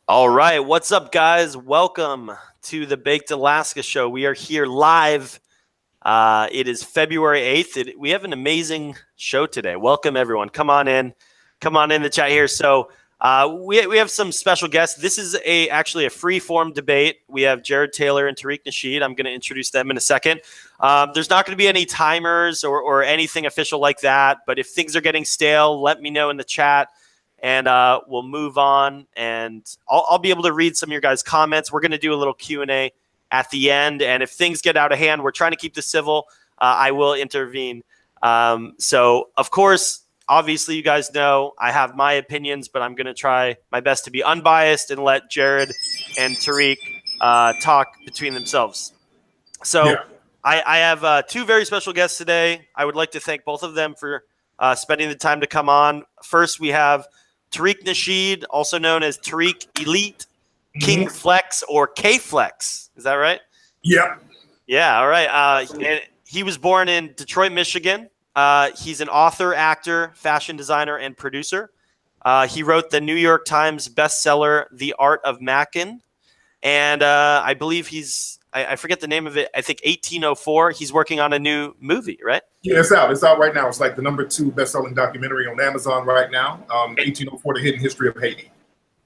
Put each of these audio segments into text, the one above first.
All right, what's up, guys? Welcome to the Baked Alaska show. We are here live. It is February 8th. We have an amazing show today. Welcome, everyone. Come on in. Come on in the chat here. So we have some special guests. This is actually a free-form debate. We have Jared Taylor and Tariq Nasheed. I'm going to introduce them in a second. There's not going to be any timers or anything official like that, but if things are getting stale, let me know in the chat. And we'll move on, and I'll be able to read some of your guys' comments. We're going to do a little Q&A at the end, and if things get out of hand, we're trying to keep this civil. I will intervene. So, of course, obviously, you guys know I have my opinions, but I'm going to try my best to be unbiased and let Jared and Tariq talk between themselves. So yeah. I have two very special guests today. I would like to thank both of them for spending the time to come on. First, we have Tariq Nasheed, also known as Tariq Elite, King Flex, or K-Flex. Is that right? Yep. Yeah, all right. He was born in Detroit, Michigan. He's an author, actor, fashion designer, and producer. He wrote the New York Times bestseller, The Art of Mackin'. And I believe I forget the name of it. I think 1804. He's working on a new movie, right? Yeah, it's out. It's out right now. It's like the #2 best-selling documentary on Amazon right now. 1804: The Hidden History of Haiti.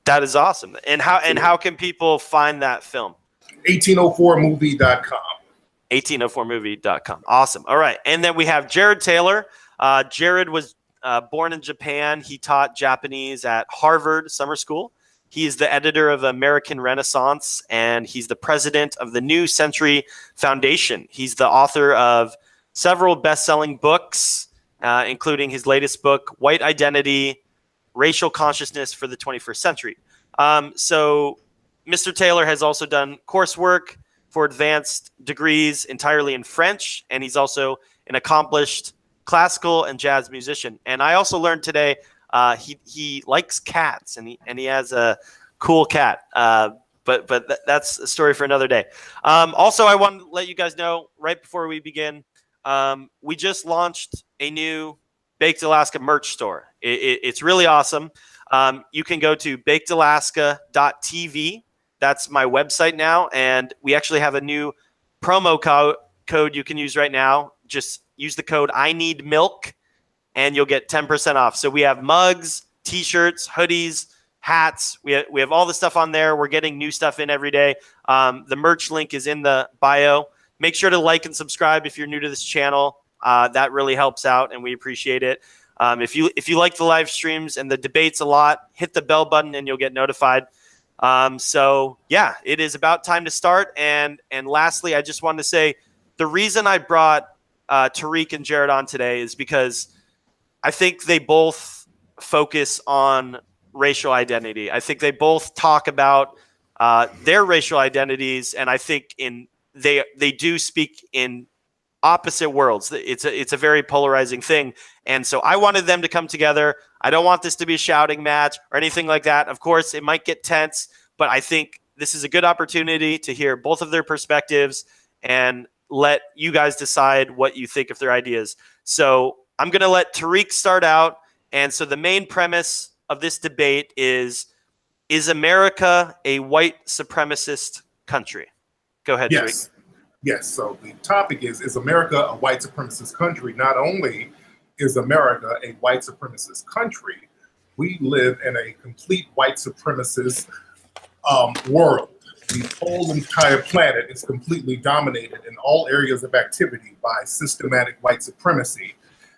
That is awesome. And how can people find that film? 1804movie.com. 1804movie.com. Awesome. All right. And then we have Jared Taylor. Jared was born in Japan. He taught Japanese at Harvard Summer School. He is the editor of American Renaissance, and he's the president of the New Century Foundation. He's the author of several best-selling books, including his latest book, White Identity, Racial Consciousness for the 21st Century. So Mr. Taylor has also done coursework for advanced degrees entirely in French, and he's also an accomplished classical and jazz musician. And I also learned today he likes cats, and he has a cool cat. But that's a story for another day. Also, I want to let you guys know right before we begin, we just launched a new Baked Alaska merch store. It's really awesome. You can go to bakedalaska.tv. That's my website now, and we actually have a new promo code you can use right now. Just use the code I need milk, and you'll get 10% off. So we have mugs, T-shirts, hoodies, hats. We have all the stuff on there. We're getting new stuff in every day. The merch link is in the bio. Make sure to like and subscribe if you're new to this channel. That really helps out, and we appreciate it. If you like the live streams and the debates a lot, hit the bell button, and you'll get notified. So yeah, it is about time to start. And lastly, I just wanted to say the reason I brought Tariq and Jared on today is because I think they both focus on racial identity. I think they both talk about their racial identities, and I think they do speak in opposite worlds. It's a very polarizing thing, and so I wanted them to come together. I don't want this to be a shouting match or anything like that. Of course, it might get tense, but I think this is a good opportunity to hear both of their perspectives and let you guys decide what you think of their ideas. So I'm going to let Tariq start out. And so the main premise of this debate is America a white supremacist country? Go ahead, Yes. Tariq. Yes. So the topic is America a white supremacist country? Not only is America a white supremacist country, we live in a complete white supremacist world. The whole entire planet is completely dominated in all areas of activity by systematic white supremacy.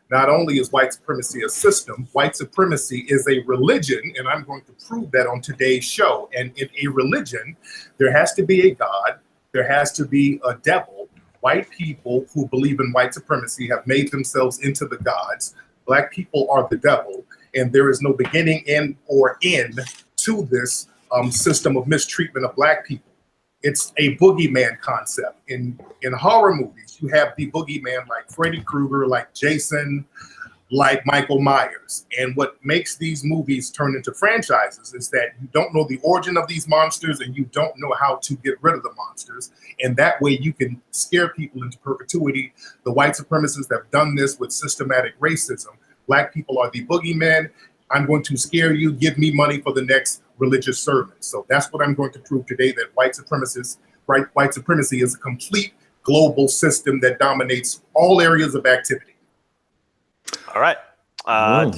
Not only is white supremacy a system, white supremacy is a religion, and I'm going to prove that on today's show. And in a religion, there has to be a God, there has to be a devil. White people who believe in white supremacy have made themselves into the gods. Black people are the devil, and there is no beginning or end to this system of mistreatment of black people. It's a boogeyman concept. In horror movies, you have the boogeyman like Freddy Krueger, like Jason, like Michael Myers. And what makes these movies turn into franchises is that you don't know the origin of these monsters and you don't know how to get rid of the monsters. And that way you can scare people into perpetuity. The white supremacists have done this with systematic racism. Black people are the boogeyman. I'm going to scare you. Give me money for the next religious servants. So that's what I'm going to prove today, that white supremacy is a complete global system that dominates all areas of activity. All right. Well,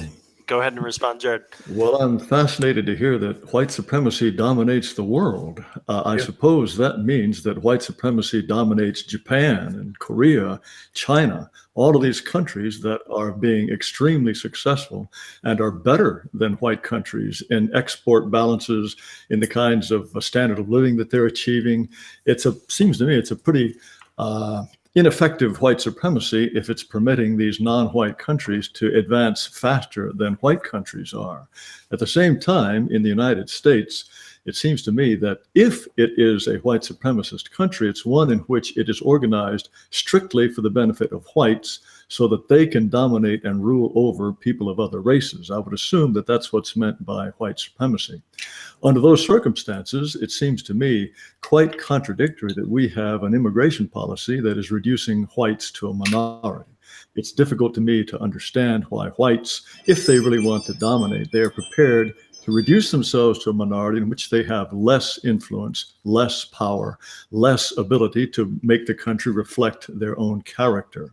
Go ahead and respond, Jared. well, I'm fascinated to hear that white supremacy dominates the world. I suppose that means that white supremacy dominates Japan and Korea, China, all of these countries that are being extremely successful and are better than white countries in export balances, in the kinds of standard of living that they're achieving. Seems to me it's a pretty ineffective white supremacy if it's permitting these non-white countries to advance faster than white countries are. At the same time, in the United States, it seems to me that if it is a white supremacist country, it's one in which it is organized strictly for the benefit of whites so that they can dominate and rule over people of other races. I would assume that that's what's meant by white supremacy. Under those circumstances, it seems to me quite contradictory that we have an immigration policy that is reducing whites to a minority. It's difficult to me to understand why whites, if they really want to dominate, they are prepared to reduce themselves to a minority in which they have less influence, less power, less ability to make the country reflect their own character.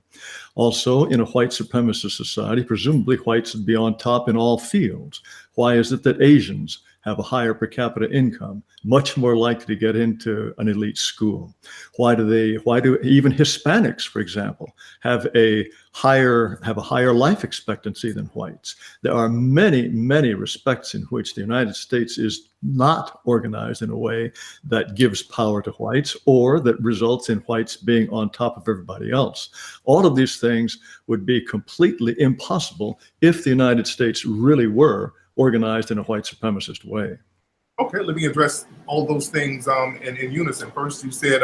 Also, in a white supremacist society, presumably whites would be on top in all fields. Why is it that Asians have a higher per capita income, much more likely to get into an elite school? Why do even Hispanics, for example, have a higher life expectancy than whites? There are many, many respects in which the United States is not organized in a way that gives power to whites or that results in whites being on top of everybody else. All of these things would be completely impossible if the United States really were organized in a white supremacist way. Okay, let me address all those things in unison. First, you said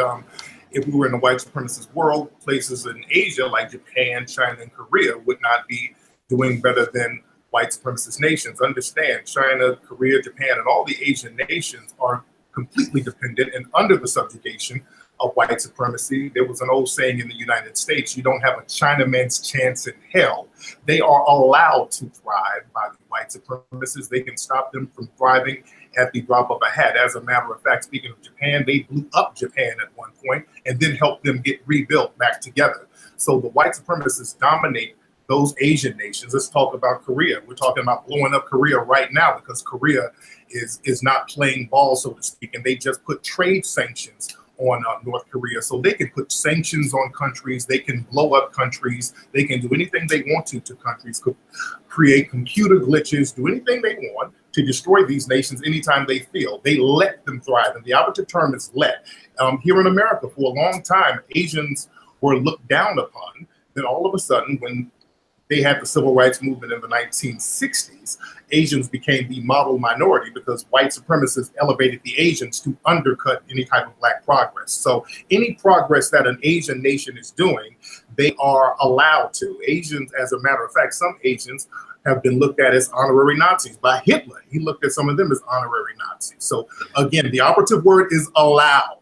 if we were in a white supremacist world, places in Asia like Japan, China, and Korea would not be doing better than white supremacist nations. Understand, China, Korea, Japan, and all the Asian nations are completely dependent and under the subjugation of white supremacy. There was an old saying in the United States, you don't have a Chinaman's chance in hell. They are allowed to thrive by the white supremacists. They can stop them from thriving at the drop of a hat. As a matter of fact, speaking of Japan, they blew up Japan at one point and then helped them get rebuilt back together. So the white supremacists dominate those Asian nations. Let's talk about Korea. We're talking about blowing up Korea right now because Korea is not playing ball, so to speak, and they just put trade sanctions on North Korea. So they can put sanctions on countries, they can blow up countries, they can do anything they want to countries, create computer glitches, do anything they want to destroy these nations anytime they feel. They let them thrive, and the operative term is let. Here in America, for a long time, Asians were looked down upon. Then all of a sudden, when they had the civil rights movement in the 1960s, Asians became the model minority because white supremacists elevated the Asians to undercut any type of black progress. So any progress that an Asian nation is doing, they are allowed to. Asians, as a matter of fact, some Asians have been looked at as honorary Nazis by Hitler. He looked at some of them as honorary Nazis. So again, the operative word is allow.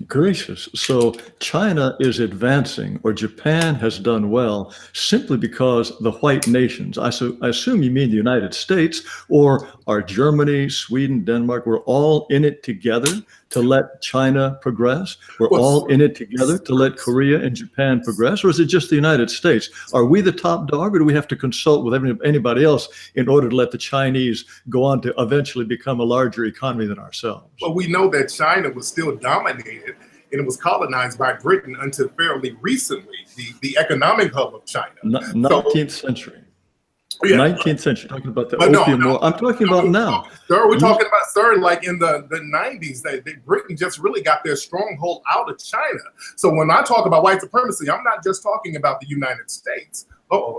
Gracious. So China is advancing, or Japan has done well, simply because the white nations, I assume you mean the United States, or are Germany, Sweden, Denmark, we're all in it together to let China progress? We're all in it together to let Korea and Japan progress? Or is it just the United States? Are we the top dog, or do we have to consult with anybody else in order to let the Chinese go on to eventually become a larger economy than ourselves? Well, we know that China was still dominated and it was colonized by Britain until fairly recently, the economic hub of China. 19th century. Yeah. 19th century, talking about the opium war. I'm talking about now. Sir, we're talking about, sir, like in the 90s, Britain just really got their stronghold out of China. So when I talk about white supremacy, I'm not just talking about the United States. I'm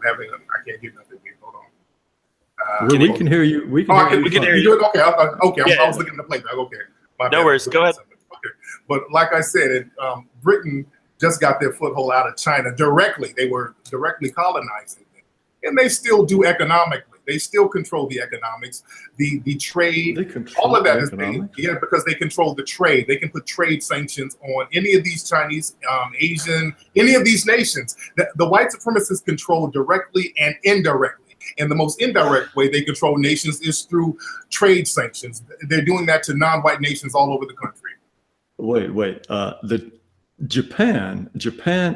having, I can't hear nothing here. Hold on. We can hear you. We can hear you. Okay, I was looking at the playback. Okay. No worries. Go ahead. Okay. But like I said, Britain just got their foothold out of China directly. They were directly colonizing them. And they still do economically. They still control the economics, the trade, all of that is because they control the trade. They can put trade sanctions on any of these Chinese, Asian, any of these nations. The white supremacists control directly and indirectly. And the most indirect way they control nations is through trade sanctions. They're doing that to non-white nations all over the country. Wait. The Japan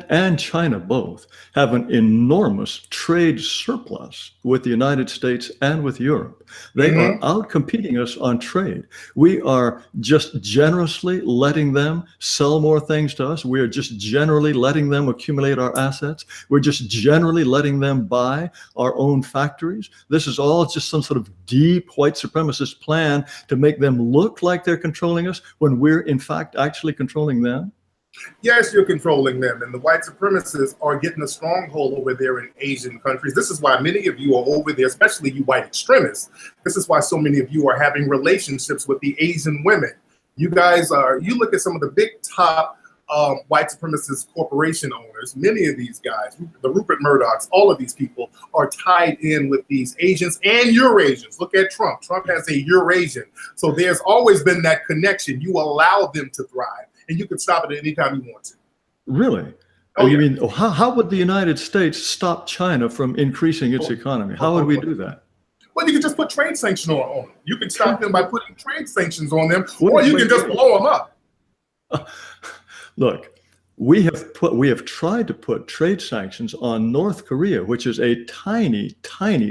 and China both have an enormous trade surplus with the United States and with Europe. They are out-competing us on trade. We are just generously letting them sell more things to us. We are just generally letting them accumulate our assets. We're just generally letting them buy our own factories. This is all just some sort of deep white supremacist plan to make them look like they're controlling us when we're in fact actually controlling them. Yes, you're controlling them, and the white supremacists are getting a stronghold over there in Asian countries. This is why many of you are over there, especially you white extremists. This is why so many of you are having relationships with the Asian women. You guys are, you look at some of the big top white supremacist corporation owners, many of these guys, the Rupert Murdochs, all of these people are tied in with these Asians and Eurasians. Look at Trump. Trump has a Eurasian. So there's always been that connection. You allow them to thrive. And you can stop it at any time you want to. Really? Oh, you yeah. mean, how would the United States stop China from increasing its economy? How would we do that? Well, you can just put trade sanctions on them. You can stop them by putting trade sanctions on them, or you can just blow them up. Look, we have tried to put trade sanctions on North Korea, which is a tiny,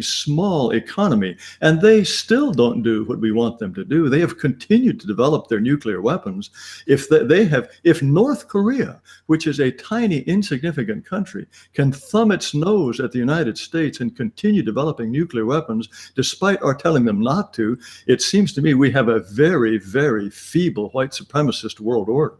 small economy, and they still don't do what we want them to do. They have continued to develop their nuclear weapons. If North Korea, which is a tiny, insignificant country, can thumb its nose at the United States and continue developing nuclear weapons, despite our telling them not to, it seems to me we have a very, very feeble white supremacist world order.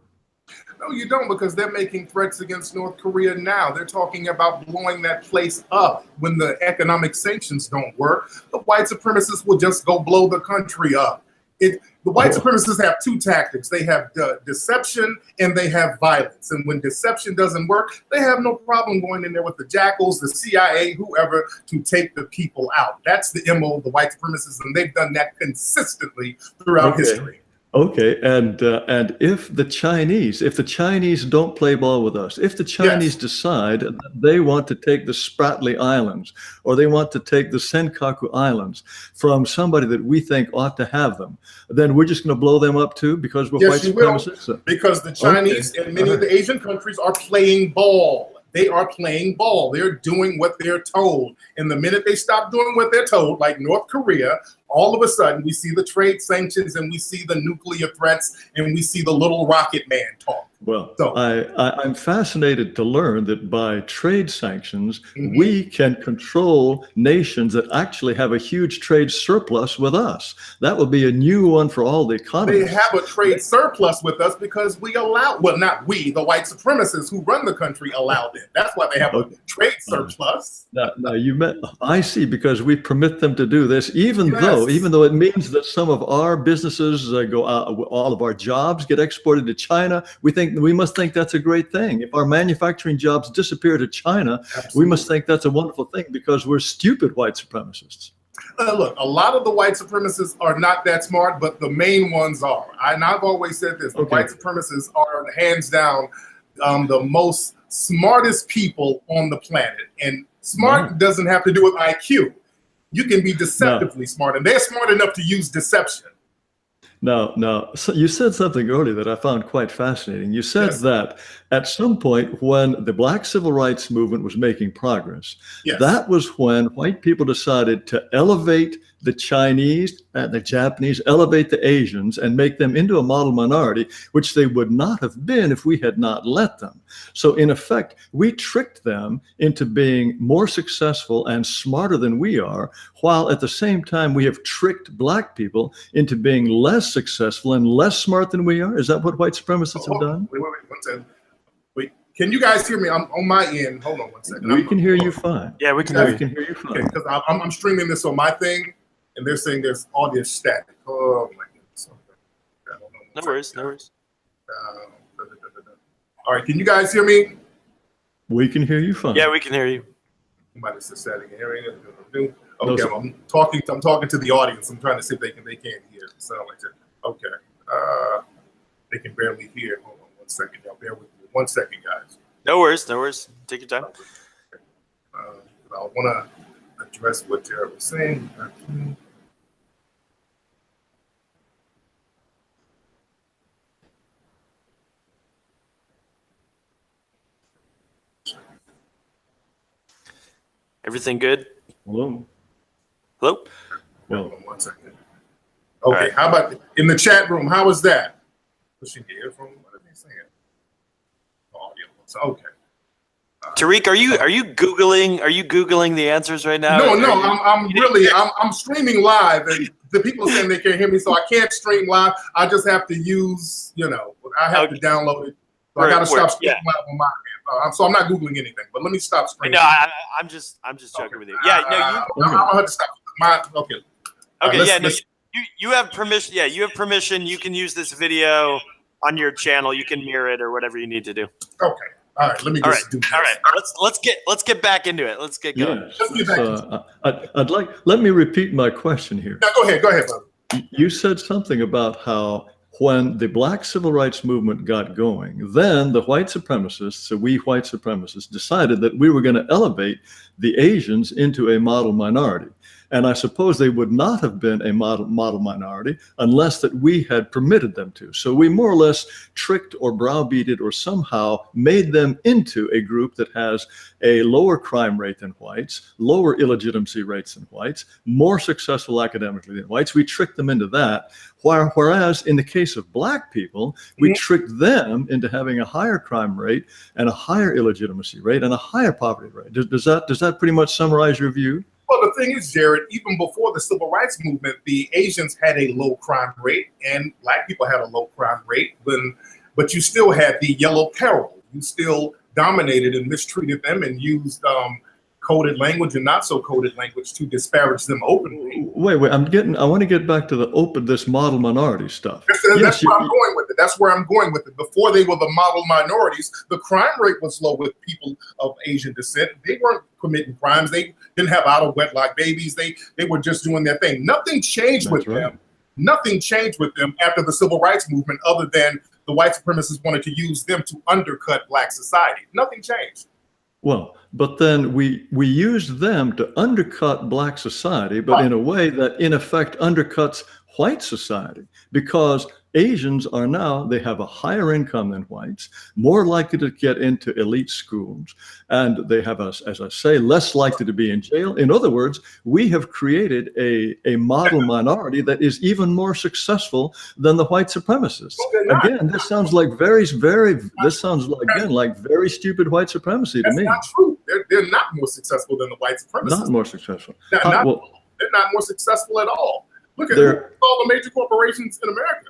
No, you don't, because they're making threats against North Korea now. They're talking about blowing that place up when the economic sanctions don't work. The white supremacists will just go blow the country up. The white supremacists have two tactics. They have deception and they have violence. And when deception doesn't work, they have no problem going in there with the jackals, the CIA, whoever, to take the people out. That's the MO of the white supremacists, and they've done that consistently throughout history. Okay, and if the Chinese don't play ball with us, if the Chinese decide that they want to take the Spratly Islands or they want to take the Senkaku Islands from somebody that we think ought to have them, then we're just going to blow them up too because we're white supremacists? Because the Chinese and many of the Asian countries are playing ball. They are playing ball. They're doing what they're told. And the minute they stop doing what they're told, like North Korea, all of a sudden we see the trade sanctions and we see the nuclear threats and we see the little rocket man talk. Well, so, I'm fascinated to learn that by trade sanctions, we can control nations that actually have a huge trade surplus with us. That would be a new one for all the economies. They have a trade surplus with us because we allow, well, not we, the white supremacists who run the country allowed it. That's why they have a trade surplus. Now you meant, I see, because we permit them to do this, even though it means that some of our businesses go out, all of our jobs get exported to China. We must think that's a great thing. If our manufacturing jobs disappear to China, we must think that's a wonderful thing because we're stupid white supremacists. Look, a lot of the white supremacists are not that smart, but the main ones are. And I've always said this, the white supremacists are hands down the most smartest people on the planet. And smart doesn't have to do with IQ. You can be deceptively smart, and they're smart enough to use deception. Now, so you said something earlier that I found quite fascinating. You said that at some point when the Black Civil Rights Movement was making progress, that was when white people decided to elevate the Chinese and the Japanese, elevate the Asians, and make them into a model minority, which they would not have been if we had not let them. So in effect, we tricked them into being more successful and smarter than we are, while at the same time we have tricked Black people into being less successful and less smart than we are. Is that what white supremacists have done? Wait, 1 second. Wait, can you guys hear me? I'm on my end. Hold on 1 second. We can hear you fine. Yeah, we can hear you. We can hear you fine. Because I'm streaming this on my thing, and they're saying there's audio static. Oh my goodness. No worries, no worries. All right, can you guys hear me? We can hear you fine. Yeah, we can hear you. Somebody said static. Okay, I'm talking to the audience. I'm trying to see if they can't hear. It sound like that. Okay. They can barely hear. Hold on 1 second. Y'all bear with me 1 second, guys. No worries, no worries. Take your time. I want to address what Jared was saying. Everything good? Hello. Hello? Well, Hold on 1 second. Okay, right. how about in the chat room? How was that? Pushing the earphone. What are they saying? Oh, okay. Tariq, are you googling the answers right now? No, I'm streaming live, and the people are saying they can't hear me, so I can't stream live. I just have to use, I have to download it. So I got to stop streaming live on my end. So I'm not googling anything, but let me stop streaming. No, I'm just joking with you. Yeah, no, I'm gonna have to stop. Okay. Okay, yeah, no, you have permission. Yeah, you have permission. You can use this video on your channel. You can mirror it or whatever you need to do. Okay. All right. Let me just do this. All right. Let's get back into it. Let's get going. Yes. Let me repeat my question here. No, go ahead, brother. You said something about how when the Black civil rights movement got going, then the white supremacists, so we white supremacists, decided that we were going to elevate the Asians into a model minority. And I suppose they would not have been a model minority unless that we had permitted them to. So we more or less tricked or browbeated or somehow made them into a group that has a lower crime rate than whites, lower illegitimacy rates than whites, more successful academically than whites. We tricked them into that. Whereas in the case of Black people, we tricked them into having a higher crime rate and a higher illegitimacy rate and a higher poverty rate. Does that pretty much summarize your view? Well, the thing is, Jared, even before the civil rights movement, the Asians had a low crime rate and Black people had a low crime rate, but you still had the yellow peril. You still dominated and mistreated them and used coded language and not so coded language to disparage them openly. Wait, I want to get back to this model minority stuff. That's where I'm going with it. That's where I'm going with it. Before they were the model minorities, the crime rate was low with people of Asian descent. They weren't committing crimes. They didn't have out of wedlock babies. They were just doing their thing. Nothing changed with them. Nothing changed with them after the civil rights movement, other than the white supremacists wanted to use them to undercut Black society. Nothing changed. Well, but then we used them to undercut Black society, but in a way that in effect undercuts white society, because Asians are now, they have a higher income than whites, more likely to get into elite schools, and they have, as I say, less likely to be in jail. In other words, we have created a model minority that is even more successful than the white supremacists. Again, this sounds like very stupid white supremacy to me. That's not true. They're not more successful than the white supremacists. Not more successful. They're not more successful at all. Look at all the major corporations in America.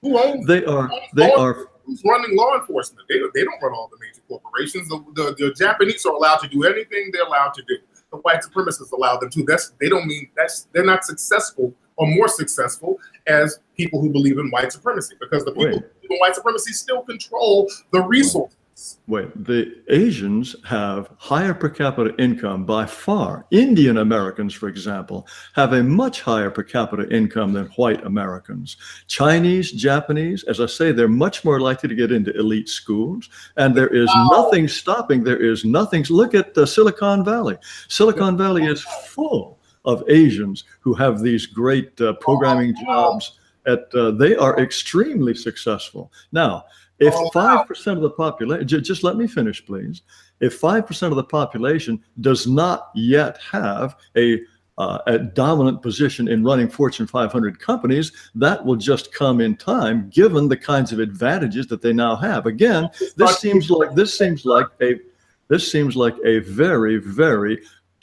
Who owns? Who's running law enforcement? They don't run all the major corporations. The Japanese are allowed to do anything they're allowed to do. The white supremacists allow them to. They're not successful or more successful as people who believe in white supremacy, because the people who believe in white supremacy still control the resources. The Asians have higher per capita income by far. Indian Americans, for example, have a much higher per capita income than white Americans. Chinese, Japanese, as I say, they're much more likely to get into elite schools, and there is nothing stopping. Look at Silicon Valley. Silicon Valley is full of Asians who have these great programming jobs. They are extremely successsul. Now, if 5% of the population, just let me finish, please. If 5% of the population does not yet have a dominant position in running Fortune 500 companies, that will just come in time, given the kinds of advantages that they now have. Again, this seems like a very, very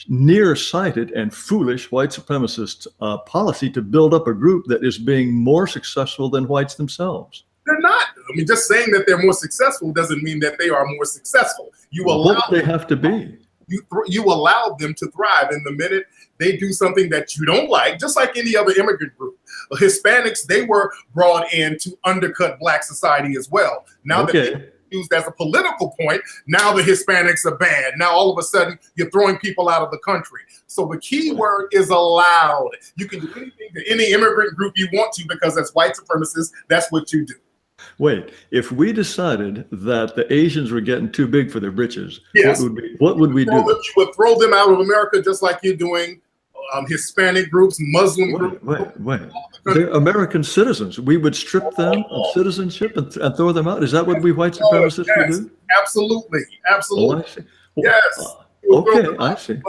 nearsighted and foolish white supremacist policy to build up a group that is being more successful than whites themselves. They're not. I mean, just saying that they're more successful doesn't mean that they are more successful. What do they have to be? You allow them to thrive, and the minute they do something that you don't like, just like any other immigrant group, Hispanics, they were brought in to undercut Black society as well. Now that they're used as a political point, now the Hispanics are bad. Now all of a sudden you're throwing people out of the country. So the key word is allowed. You can do anything to any immigrant group you want to, because as white supremacists, that's what you do. Wait, if we decided that the Asians were getting too big for their britches, Yes. what would we do? You would throw them out of America just like you're doing Hispanic groups, Muslim groups. Wait. They're American citizens. We would strip them of citizenship and throw them out. Is that what we white supremacists would do? Absolutely. Absolutely. Oh, I see. Yes. Okay, I see.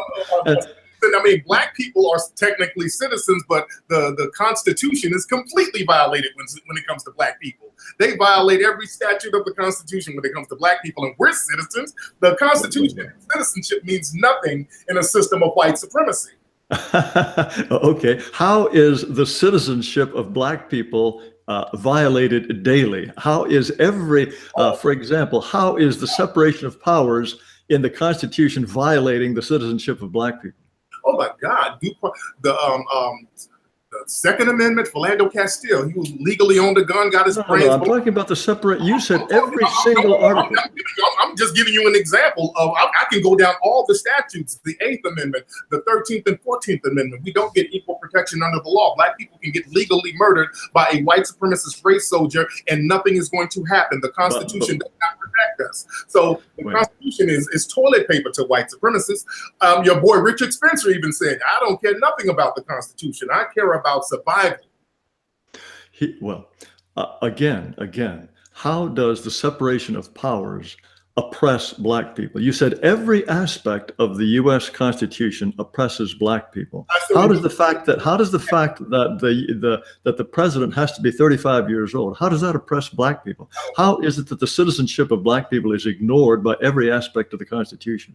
I mean, black people are technically citizens, but the Constitution is completely violated when it comes to black people. They violate every statute of the Constitution when it comes to black people, and we're citizens. The Constitution and citizenship means nothing in a system of white supremacy. Okay, how is the citizenship of black people violated daily? How is for example, how is the separation of powers in the Constitution violating the citizenship of black people? Oh my God! The Second Amendment, Philando Castile, he was legally owned a gun, got his brains. I'm talking about the separate. You said every single article. I'm just giving you an example of. I can go down all the statutes: the 8th Amendment, the 13th and 14th Amendment. We don't get equal protection under the law. Black people can get legally murdered by a white supremacist race soldier, and nothing is going to happen. The Constitution does not protect us. So the Constitution is toilet paper to white supremacists. Your boy Richard Spencer even said, "I don't care nothing about the Constitution. I care about survival." Again, how does the separation of powers oppress black people? You said every aspect of the U.S. Constitution oppresses black people. How does the fact that the president has to be 35 years old, how does that oppress black people? How is it that the citizenship of black people is ignored by every aspect of the Constitution?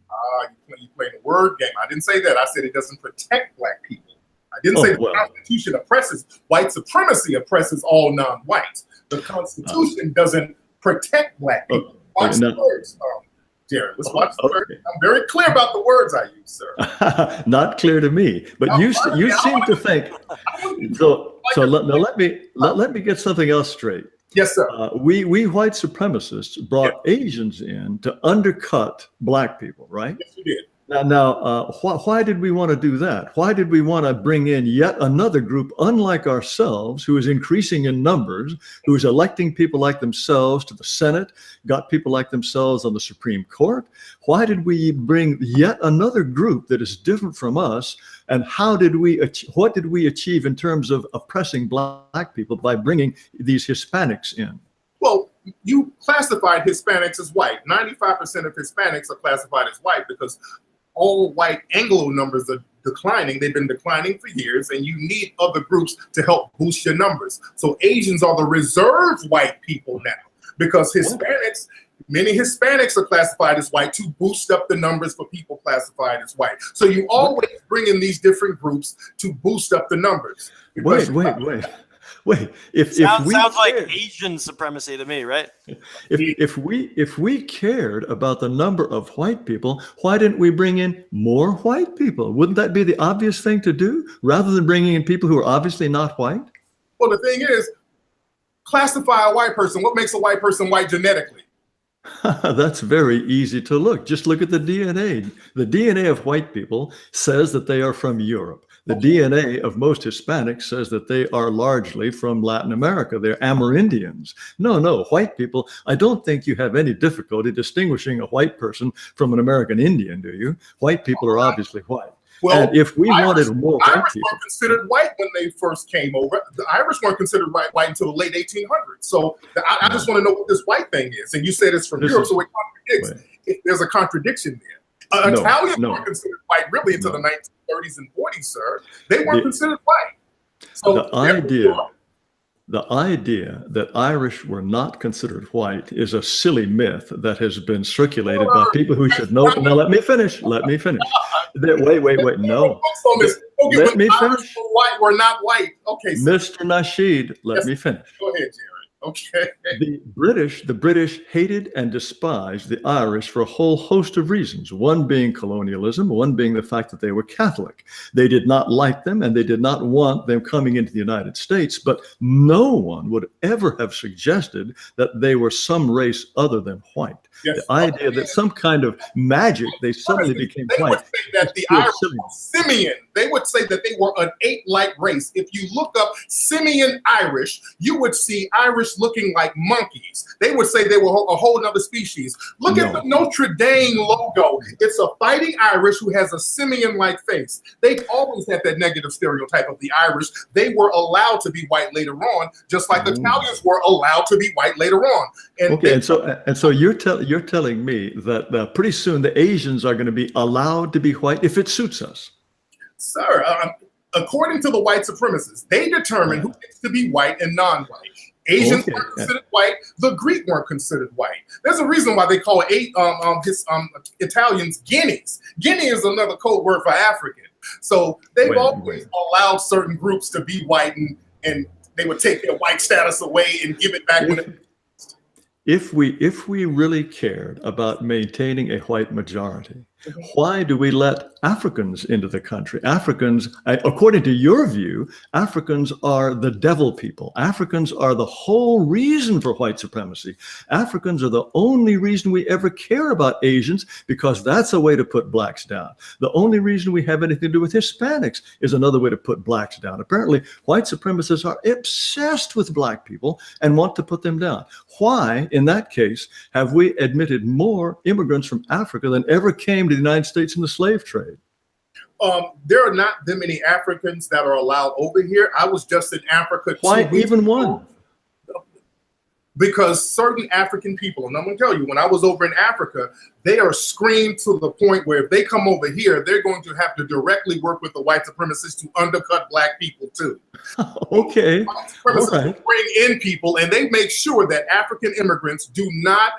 You playing a word game. I didn't say that. I said it doesn't protect black people. I didn't say the Constitution oppresses. White supremacy oppresses all non-whites. The Constitution doesn't protect black people. Watch the words, Jared. Let's watch the words. I'm very clear about the words I use, sir. Not clear to me, but you seem to think. So let me get something else straight. Yes, sir. We white supremacists brought Asians in to undercut black people, right? Yes, we did. Now, why did we want to do that? Why did we want to bring in yet another group, unlike ourselves, who is increasing in numbers, who is electing people like themselves to the Senate, got people like themselves on the Supreme Court? Why did we bring yet another group that is different from us? And what did we achieve in terms of oppressing black people by bringing these Hispanics in? Well, you classified Hispanics as white. 95% of Hispanics are classified as white because all white Anglo numbers are declining. They've been declining for years, and you need other groups to help boost your numbers. So Asians are the reserve white people now because many Hispanics are classified as white to boost up the numbers for people classified as white. So you always bring in these different groups to boost up the numbers. Wait. Sounds like Asian supremacy to me, right? If we cared about the number of white people, why didn't we bring in more white people? Wouldn't that be the obvious thing to do, rather than bringing in people who are obviously not white? Well, the thing is, classify a white person. What makes a white person white genetically? That's very easy to look. Just look at the DNA. The DNA of white people says that they are from Europe. The DNA of most Hispanics says that they are largely from Latin America. They're Amerindians. No, white people, I don't think you have any difficulty distinguishing a white person from an American Indian, do you? White people are obviously white. Well, and if we wanted more white Irish people, weren't considered white when they first came over. The Irish weren't considered white until the late 1800s. So I just want to know what this white thing is. And you said it's from Europe, so it contradicts. There's a contradiction there. Italians weren't considered white really until the 1930s and 40s, sir. They weren't considered white. So the idea that Irish were not considered white is a silly myth that has been circulated by people who should know. Now, let me finish. Wait. No. Let me finish. White, we're not white. Okay. Mr. Nasheed, let me finish. Go ahead, Jared. Okay. The British hated and despised the Irish for a whole host of reasons, one being colonialism, one being the fact that they were Catholic. They did not like them, and they did not want them coming into the United States, but no one would ever have suggested that they were some race other than white. Yes. The idea that some kind of magic, they suddenly became white. Would say that the Irish were Simian. They would say that they were an ape-like race. If you look up Simian Irish, you would see Irish just looking like monkeys. They would say they were a whole other species. Look at the Notre Dame logo. It's a fighting Irish who has a simian-like face. They've always had that negative stereotype of the Irish. They were allowed to be white later on, just like Italians were allowed to be white later on. And so you're telling me that pretty soon the Asians are going to be allowed to be white if it suits us. Sir, according to the white supremacists, they determine who gets to be white and non-white. Asians weren't considered white. The Greek weren't considered white. There's a reason why they call Italians Guineas. Guinea is another code word for African. So they've always allowed certain groups to be white, and they would take their white status away and give it back when it. If we really cared about maintaining a white majority, why do we let Africans into the country? Africans, according to your view, Africans are the devil people. Africans are the whole reason for white supremacy. Africans are the only reason we ever care about Asians, because that's a way to put blacks down. The only reason we have anything to do with Hispanics is another way to put blacks down. Apparently, white supremacists are obsessed with black people and want to put them down. Why, in that case, have we admitted more immigrants from Africa than ever came to the United States in the slave trade? There are not that many Africans that are allowed over here. I was just in Africa. Why even one? Because certain African people, and I'm going to tell you, when I was over in Africa, they are screened to the point where if they come over here, they're going to have to directly work with the white supremacists to undercut black people too. Okay. White supremacists bring in people, and they make sure that African immigrants do not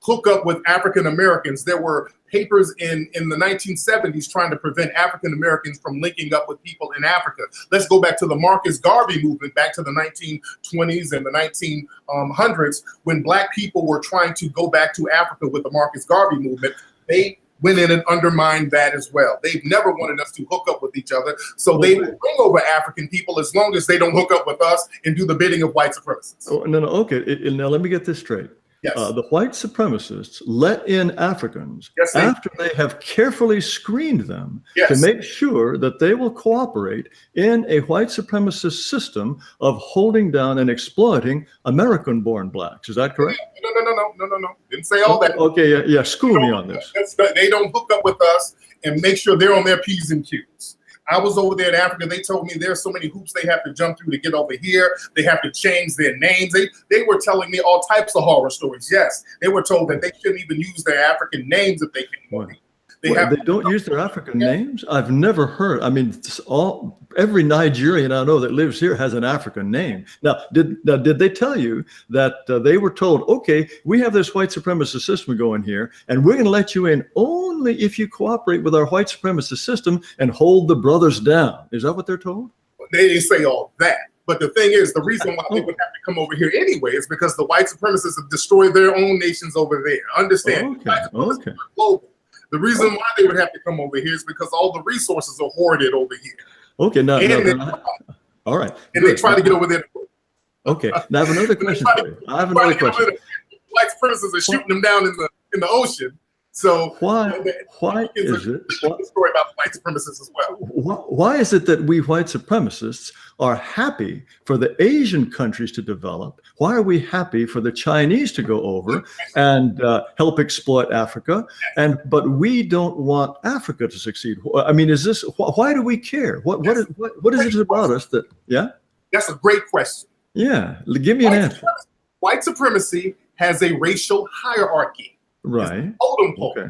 hook up with African Americans. There were papers in the 1970s trying to prevent African Americans from linking up with people in Africa. Let's go back to the Marcus Garvey movement, back to the 1920s and the 1900s, when black people were trying to go back to Africa with the Marcus Garvey movement. They went in and undermined that as well. They've never wanted us to hook up with each other. So they will bring over African people as long as they don't hook up with us and do the bidding of white supremacists. Oh, no, okay. Now let me get this straight. Yes. The white supremacists let in Africans after they have carefully screened them to make sure that they will cooperate in a white supremacist system of holding down and exploiting American-born blacks. Is that correct? No. Didn't say all that. Okay, yeah. School me on this. They don't hook up with us and make sure they're on their P's and Q's. I was over there in Africa. They told me there's so many hoops they have to jump through to get over here. They have to change their names. They were telling me all types of horror stories. Yes, they were told that they shouldn't even use their African names if they came over here. They don't use their African names? I've never heard. I mean, every Nigerian I know that lives here has an African name. Now, did they tell you that they were told, okay, we have this white supremacist system going here, and we're going to let you in only if you cooperate with our white supremacist system and hold the brothers down? Is that what they're told? They didn't say all that. But the thing is, the reason why they would have to come over here anyway is because the white supremacists have destroyed their own nations over there. Understand? Okay. Global. The reason why they would have to come over here is because all the resources are hoarded over here. Okay, all right. And they try to get over there. Okay, now I have another question for you. White supremacists are shooting them down in the ocean. So why is it? Story about the white supremacists as well. Why is it that we white supremacists are happy for the Asian countries to develop? Why are we happy for the Chinese to go over and help exploit Africa, but we don't want Africa to succeed? I mean, is this why do we care? What is it about us that? Yeah, that's a great question. Yeah, give me an answer. White supremacy has a racial hierarchy. Right. Okay.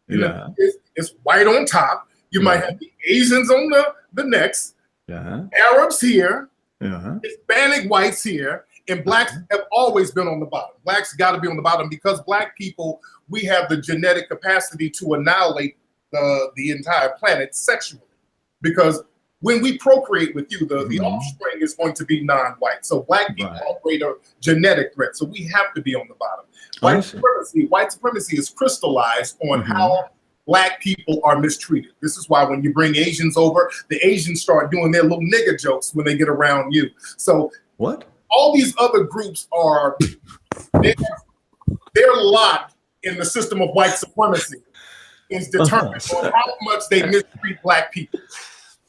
Yeah. It's white on top. You might have the Asians on the next. Yeah. Arabs here. Hispanic whites here. And blacks have always been on the bottom. Blacks got to be on the bottom because black people, we have the genetic capacity to annihilate the entire planet sexually. Because when we procreate with you, the offspring is going to be non-white. So black people operate a genetic threat. So we have to be on the bottom. White supremacy is crystallized on how black people are mistreated. This is why when you bring Asians over, the Asians start doing their little nigger jokes when they get around you. So all these other groups are, their lot in the system of white supremacy is determined on how much they mistreat black people.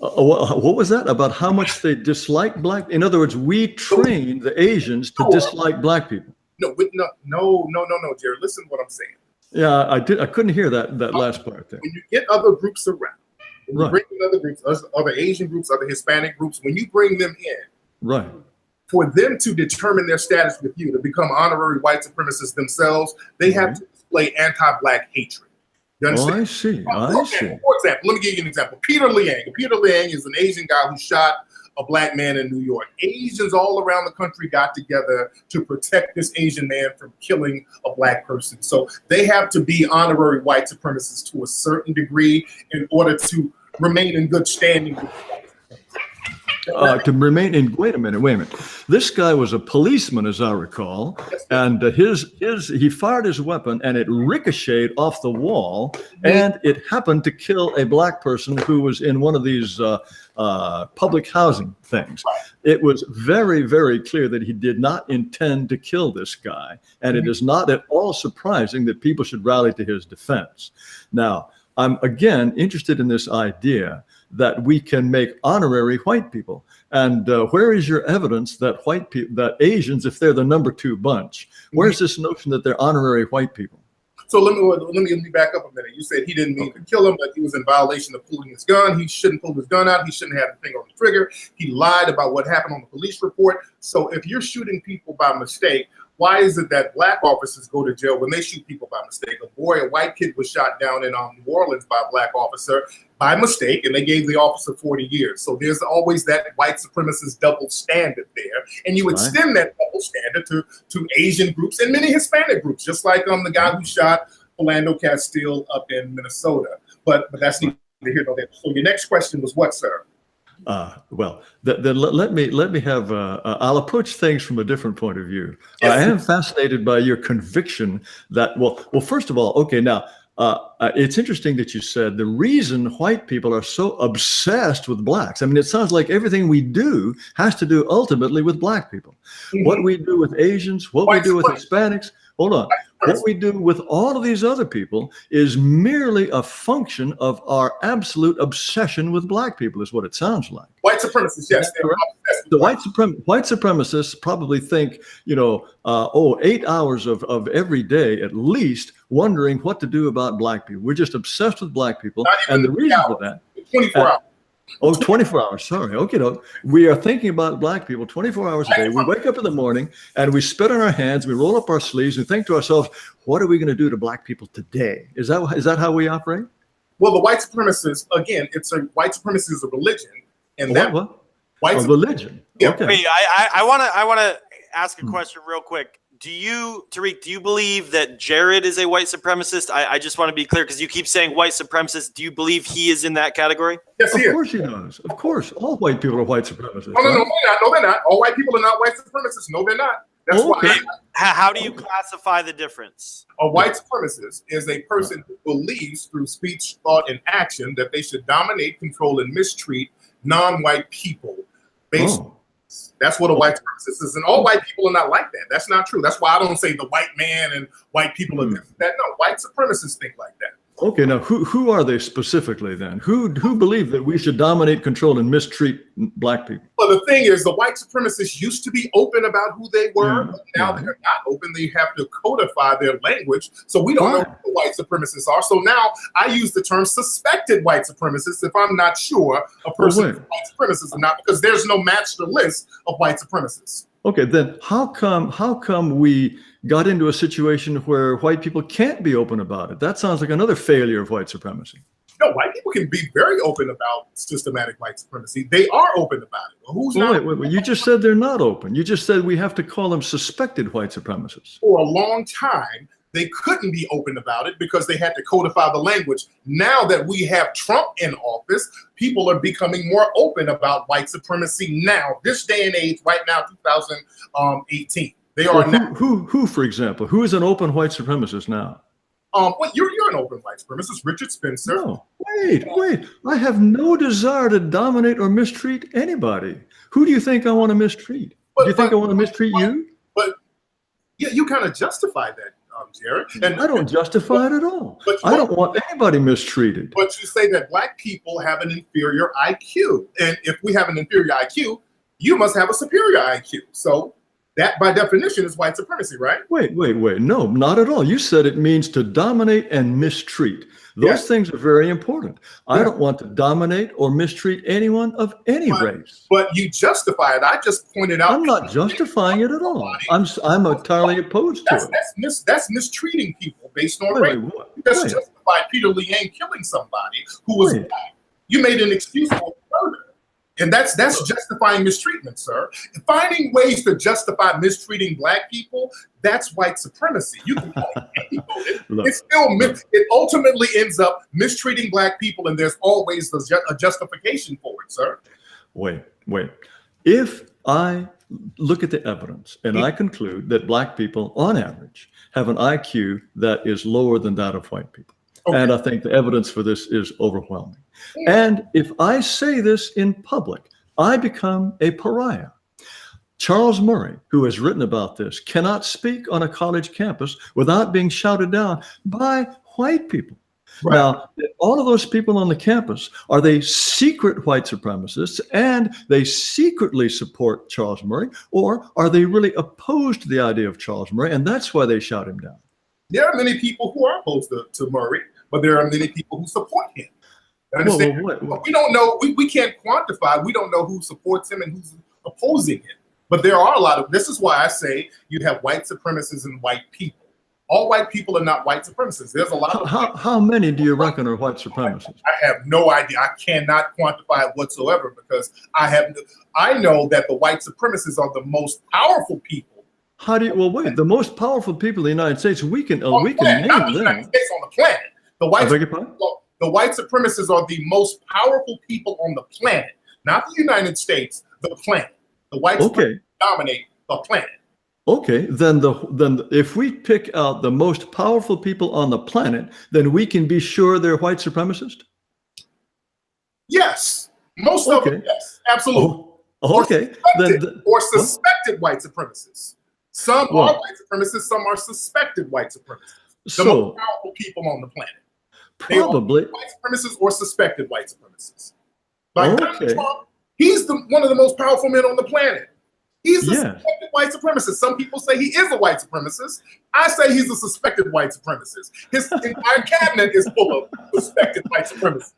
What was that about? How much they dislike black? In other words, we train the Asians to dislike black people. No, Jared. Listen to what I'm saying. Yeah, I did. I couldn't hear that last part there. When you get other groups around, when you Right. bring in other groups, other Asian groups, other Hispanic groups, when you bring them in, Right. for them to determine their status with you, to become honorary white supremacists themselves, they have to display anti-black hatred. You understand? Oh, I see. I see. For example, let me give you an example. Peter Liang. Peter Liang is an Asian guy who shot a black man in New York. Asians all around the country got together to protect this Asian man from killing a black person. So they have to be honorary white supremacists to a certain degree in order to remain in good standing with white To remain in, wait a minute. This guy was a policeman, as I recall, and he fired his weapon and it ricocheted off the wall, and it happened to kill a black person who was in one of these public housing things. It was very, very clear that he did not intend to kill this guy, and it is not at all surprising that people should rally to his defense. Now, I'm again interested in this idea that we can make honorary white people. And where is your evidence that white people, that Asians, if they're the number 2 bunch, where's this notion that they're honorary white people? So let me back up a minute. You said he didn't mean to kill him, but he was in violation of pulling his gun. He shouldn't pull his gun out. He shouldn't have the finger on the trigger. He lied about what happened on the police report. So if you're shooting people by mistake, why is it that black officers go to jail when they shoot people by mistake? A white kid was shot down in New Orleans by a black officer by mistake, and they gave the officer 40 years. So there's always that white supremacist double standard there. And you extend that double standard to Asian groups and many Hispanic groups, just like the guy who shot Philando Castile up in Minnesota. But that's neither here nor there. So your next question was what, sir? Well, then let me have. I'll approach things from a different point of view. Yes. I am fascinated by your conviction that well. First of all, okay. Now, it's interesting that you said the reason white people are so obsessed with blacks. I mean, it sounds like everything we do has to do ultimately with black people. Mm-hmm. What we do with Asians, what we do with Hispanics. Hold on. What we do with all of these other people is merely a function of our absolute obsession with black people, is what it sounds like. White supremacists, yes. The white supremacists probably think, 8 hours of every day at least wondering what to do about black people. We're just obsessed with black people. And the reason for that. 24 hours. 24 hours. Sorry. Okay. We are thinking about black people 24 hours a day. We wake up in the morning and we spit on our hands. We roll up our sleeves and think to ourselves, what are we going to do to black people today? Is that how we operate? Well, the white supremacists, again, white supremacy is a religion. And religion. Yeah. Okay. Wait, I want to ask a question real quick. Tariq, do you believe that Jared is a white supremacist? I just want to be clear because you keep saying white supremacist. Do you believe he is in that category? Yes, he is. Of course he does. Of course. All white people are white supremacists. No, they're not. All white people are not white supremacists. No, they're not. That's why. How do you classify the difference? A white supremacist is a person who believes through speech, thought, and action that they should dominate, control, and mistreat non-white people based That's what a white supremacist is. And all white people are not like that. That's not true. That's why I don't say the white man and white people are this, that. No, white supremacists think like that. Okay, now who are they specifically then? Who believe that we should dominate, control, and mistreat black people? Well, the thing is, the white supremacists used to be open about who they were, but now they're not open. They have to codify their language, so we don't know who the white supremacists are. So now I use the term suspected white supremacists if I'm not sure a person is a white supremacist or not, because there's no master list of white supremacists. Okay, then how come we got into a situation where white people can't be open about it? That sounds like another failure of white supremacy. No, white people can be very open about systematic white supremacy. They are open about it. Well, who's not? Wait. You just said they're not open. You just said we have to call them suspected white supremacists. For a long time, they couldn't be open about it because they had to codify the language. Now that we have Trump in office, people are becoming more open about white supremacy now, this day and age, right now, 2018. They are now. Who, for example, who is an open white supremacist now? Well, you're an open white supremacist, Richard Spencer. No, wait. I have no desire to dominate or mistreat anybody. Who do you think I want to mistreat? Do you think I want to mistreat you? But yeah, you kind of justify that. Jared. And I don't justify it at all. But I don't want anybody mistreated. But you say that black people have an inferior IQ. And if we have an inferior IQ, you must have a superior IQ. So that, by definition, is white supremacy, right? Wait. No, not at all. You said it means to dominate and mistreat. Those things are very important. I don't want to dominate or mistreat anyone of any race. But you justify it. I just pointed out. I'm not justifying it at all. I'm entirely opposed to it. That's mistreating people based on race. You just justified Peter Liang killing somebody who was black. You made an excuse for murder. And that's justifying mistreatment, sir. Finding ways to justify mistreating black people, that's white supremacy. You can call it it ultimately ends up mistreating black people, and there's always a justification for it, sir. Wait. If I look at the evidence and I conclude that black people, on average, have an IQ that is lower than that of white people, and I think the evidence for this is overwhelming. And if I say this in public, I become a pariah. Charles Murray, who has written about this, cannot speak on a college campus without being shouted down by white people. Right. Now, all of those people on the campus, are they secret white supremacists and they secretly support Charles Murray, or are they really opposed to the idea of Charles Murray, and that's why they shout him down? There are many people who are opposed to Murray, but there are many people who support him. Understand? Well, we don't know. We can't quantify. We don't know who supports him and who's opposing him. But there are a lot of. This is why I say you have white supremacists and white people. All white people are not white supremacists. There's a lot of. How many do you reckon are white supremacists? I have no idea. I cannot quantify it whatsoever because I know that the white supremacists are the most powerful people. How do you? Well, wait. The most powerful people in the United States. We can name them. Not the United States, on the planet. The white supremacists are the most powerful people on the planet, not the United States, the planet. The white supremacists dominate the planet. Okay, then if we pick out the most powerful people on the planet, then we can be sure they're white supremacists? Yes, most of them, yes, absolutely. Or suspected white supremacists. Some are white supremacists, some are suspected white supremacists. The most powerful people on the planet. Probably white supremacists or suspected white supremacists. Like Donald Trump, he's one of the most powerful men on the planet. He's a suspected white supremacist. Some people say he is a white supremacist. I say he's a suspected white supremacist. His entire cabinet is full of suspected white supremacists.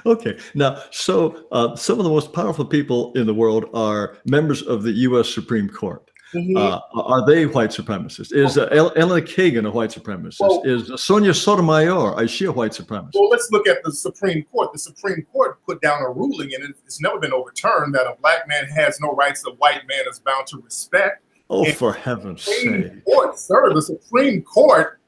Okay. Now, so some of the most powerful people in the world are members of the U.S. Supreme Court. Are they white supremacists? Is Ellen Kagan a white supremacist? Well, is Sonia Sotomayor, is she a white supremacist? Well, let's look at the Supreme Court. The Supreme Court put down a ruling, and it's never been overturned, that a black man has no rights a white man is bound to respect. Oh, and for heaven's sake. The Supreme Court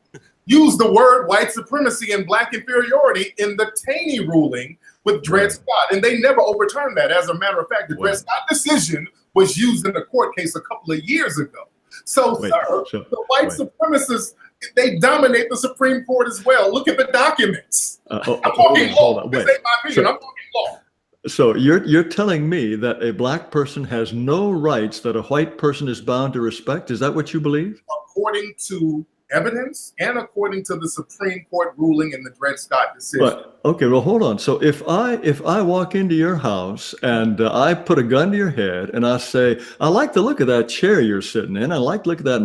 used the word white supremacy and black inferiority in the Taney ruling with Dred Scott, and they never overturned that. As a matter of fact, the Dred Scott decision was used in a court case a couple of years ago. So, the white supremacists, they dominate the Supreme Court as well. Look at the documents. I'm talking law. This ain't my opinion. I'm talking law. So you're telling me that a black person has no rights that a white person is bound to respect? Is that what you believe? According to evidence and according to the Supreme Court ruling in the Dred Scott decision. But, okay, well, hold on. So if I walk into your house and I put a gun to your head and I say, I like the look of that chair you're sitting in, I like the look of that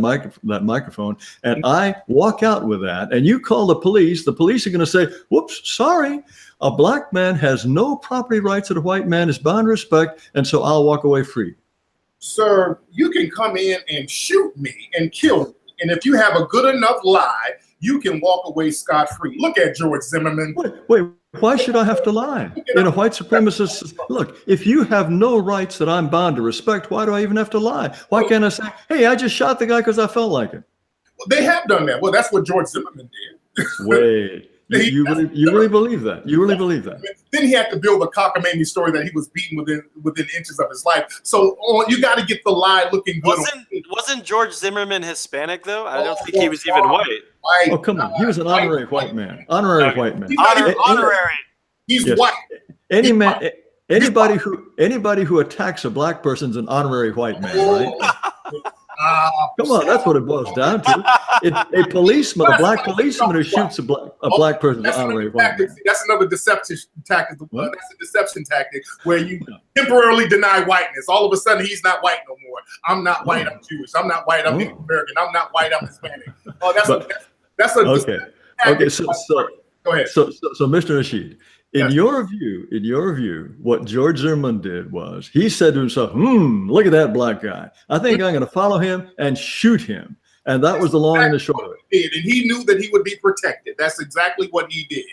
microphone, and I walk out with that, and you call the police are going to say, whoops, sorry, a black man has no property rights that a white man is bound to respect, and so I'll walk away free. Sir, you can come in and shoot me and kill me. And if you have a good enough lie, you can walk away scot-free. Look at George Zimmerman. Wait, why should I have to lie? In a white supremacist, look, if you have no rights that I'm bound to respect, why do I even have to lie? Why can't I say, hey, I just shot the guy because I felt like it? Well, they have done that. Well, that's what George Zimmerman did. Wait. You really believe that? You really believe that? Then he had to build a cockamamie story that he was beaten within inches of his life. So you got to get the lie looking good. Wasn't George Zimmerman Hispanic though? I don't think he was even white. Oh, come on. He was an honorary white man. Honorary white man. Honorary. He's white. Anybody who attacks a black person's an honorary white man, right? Come on, that's what it boils down to. A policeman, a black policeman who shoots a black person is an honorary white man. That's another deception tactic. That's a deception tactic where you temporarily deny whiteness. All of a sudden, he's not white no more. I'm not white. I'm Jewish. I'm not white. I'm Native American. I'm not white. I'm Hispanic. Oh, that's a okay. Okay. So go ahead. So Mr. Nasheed, in your view, what George Zimmerman did was he said to himself, look at that black guy. I think I'm going to follow him and shoot him. And that was the long and the short of it. And he knew that he would be protected. That's exactly what he did.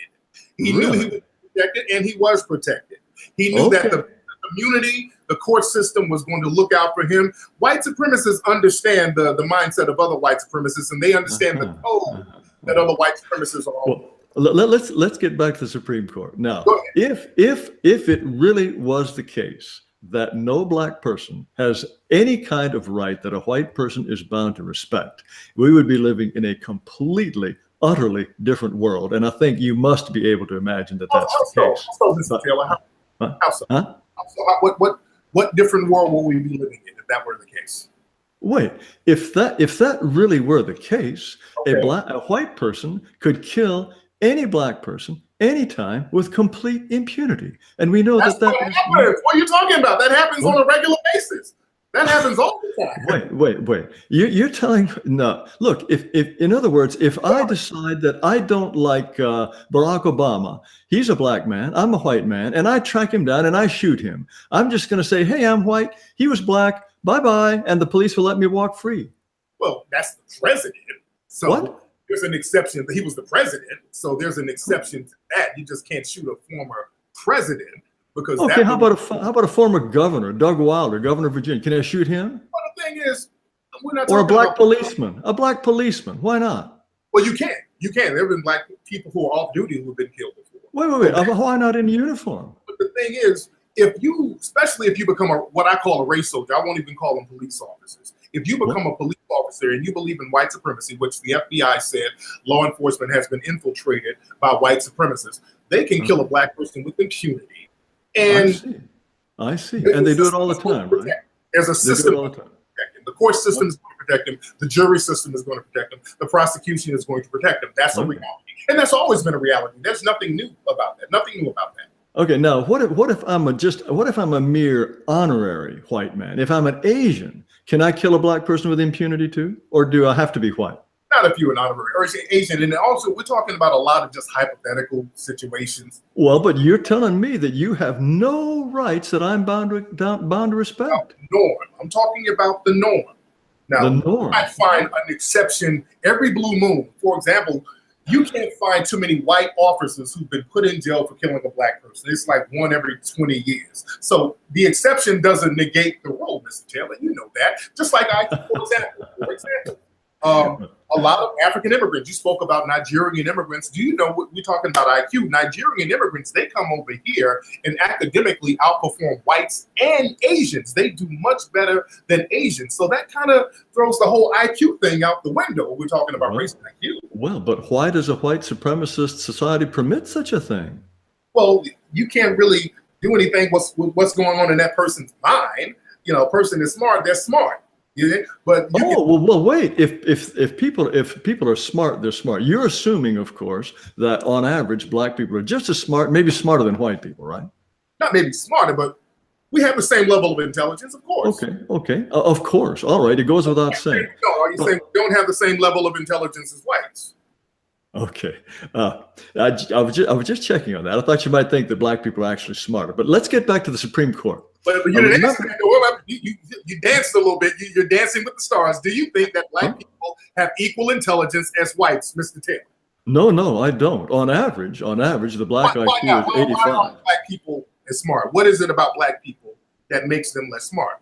He knew he would be protected, and he was protected. He knew that the community, the court system was going to look out for him. White supremacists understand the mindset of other white supremacists, and they understand the code that other white supremacists are on. Well, let's get back to the Supreme Court. Now, if it really was the case that no black person has any kind of right that a white person is bound to respect, we would be living in a completely, utterly different world. And I think you must be able to imagine that that's the case. So, Mr. Taylor, what different world will we be living in if that were the case? Wait, if that really were the case, a white person could kill any black person anytime with complete impunity, and we know that happens. What are you talking about? That happens on a regular basis. That happens all the time. Wait. You're telling no. Look, if in other words, if I decide that I don't like Barack Obama, he's a black man, I'm a white man, and I track him down and I shoot him, I'm just going to say, hey, I'm white, he was black, bye-bye, and the police will let me walk free. Well, that's the president. So what? There's an exception. He was the president, so there's an exception to that. You just can't shoot a former president because. Okay, how about a former governor, Doug Wilder, governor of Virginia? Can I shoot him? Well, the thing is, we're not. Or a black policeman. A black policeman. Why not? Well, you can. You can. There have been black people who are off duty who have been killed before. Wait. Why not in uniform? But the thing is, especially if you become what I call a race soldier, I won't even call them police officers. If you become a police officer and you believe in white supremacy, which the FBI said law enforcement has been infiltrated by white supremacists, they can kill a black person with impunity. And I see. And they do it all the time, right? There's a system to protect him. The court system is going to protect him. The jury system is going to protect him. The prosecution is going to protect him. That's a reality. And that's always been a reality. There's nothing new about that. Nothing new about that. Okay, now what if I'm a mere honorary white man? If I'm an Asian, can I kill a black person with impunity too, or do I have to be white? Not if you're an honorary or Asian, and also we're talking about a lot of just hypothetical situations. Well, but you're telling me that you have no rights that I'm bound to respect. No, norm. I'm talking about the norm. Now, the norm. I find an exception every blue moon. For example, you can't find too many white officers who've been put in jail for killing a black person. It's like one every 20 years. So the exception doesn't negate the rule, Mr. Taylor. You know that. Just like for example, a lot of African immigrants. You spoke about Nigerian immigrants. Do you know what we're talking about IQ? Nigerian immigrants, they come over here and academically outperform whites and Asians. They do much better than Asians. So that kind of throws the whole IQ thing out the window. We're talking about race and IQ. Well, but why does a white supremacist society permit such a thing? Well, you can't really do anything what's going on in that person's mind. You know, a person is smart, they're smart. But well, wait. If people are smart, they're smart. You're assuming, of course, that on average, black people are just as smart, maybe smarter than white people, right? Not maybe smarter, but we have the same level of intelligence, of course. Okay. Of course. All right. It goes without saying. No, are you saying we don't have the same level of intelligence as whites? Okay. I was just checking on that. I thought you might think that black people are actually smarter. But let's get back to the Supreme Court. But you didn't answer that. You danced a little bit. You're dancing with the stars. Do you think that black people have equal intelligence as whites, Mr. Taylor? No, I don't. On average, the black IQ is 85. Why are black people as smart? What is it about black people that makes them less smart?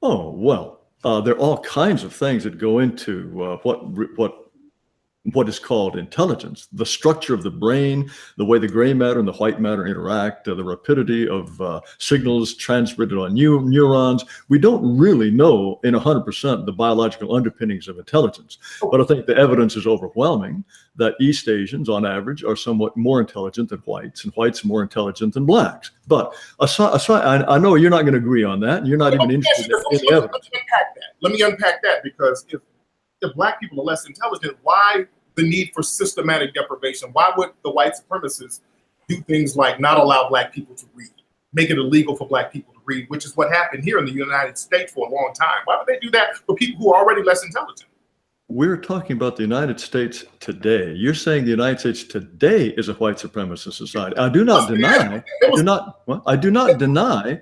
Oh, well, there are all kinds of things that go into what what is called intelligence, the structure of the brain, the way the gray matter and the white matter interact, the rapidity of signals transmitted on neurons. We don't really know in 100% the biological underpinnings of intelligence. But I think the evidence is overwhelming that East Asians, on average, are somewhat more intelligent than whites, and whites more intelligent than blacks. But aside, I know you're not going to agree on that, and you're not even interested in the evidence. Let me unpack that, because if black people are less intelligent, why the need for systematic deprivation? Why would the white supremacists do things like not allow black people to read, make it illegal for black people to read, which is what happened here in the United States for a long time? Why would they do that for people who are already less intelligent? We're talking about the United States today. You're saying the United States today is a white supremacist society. I do not deny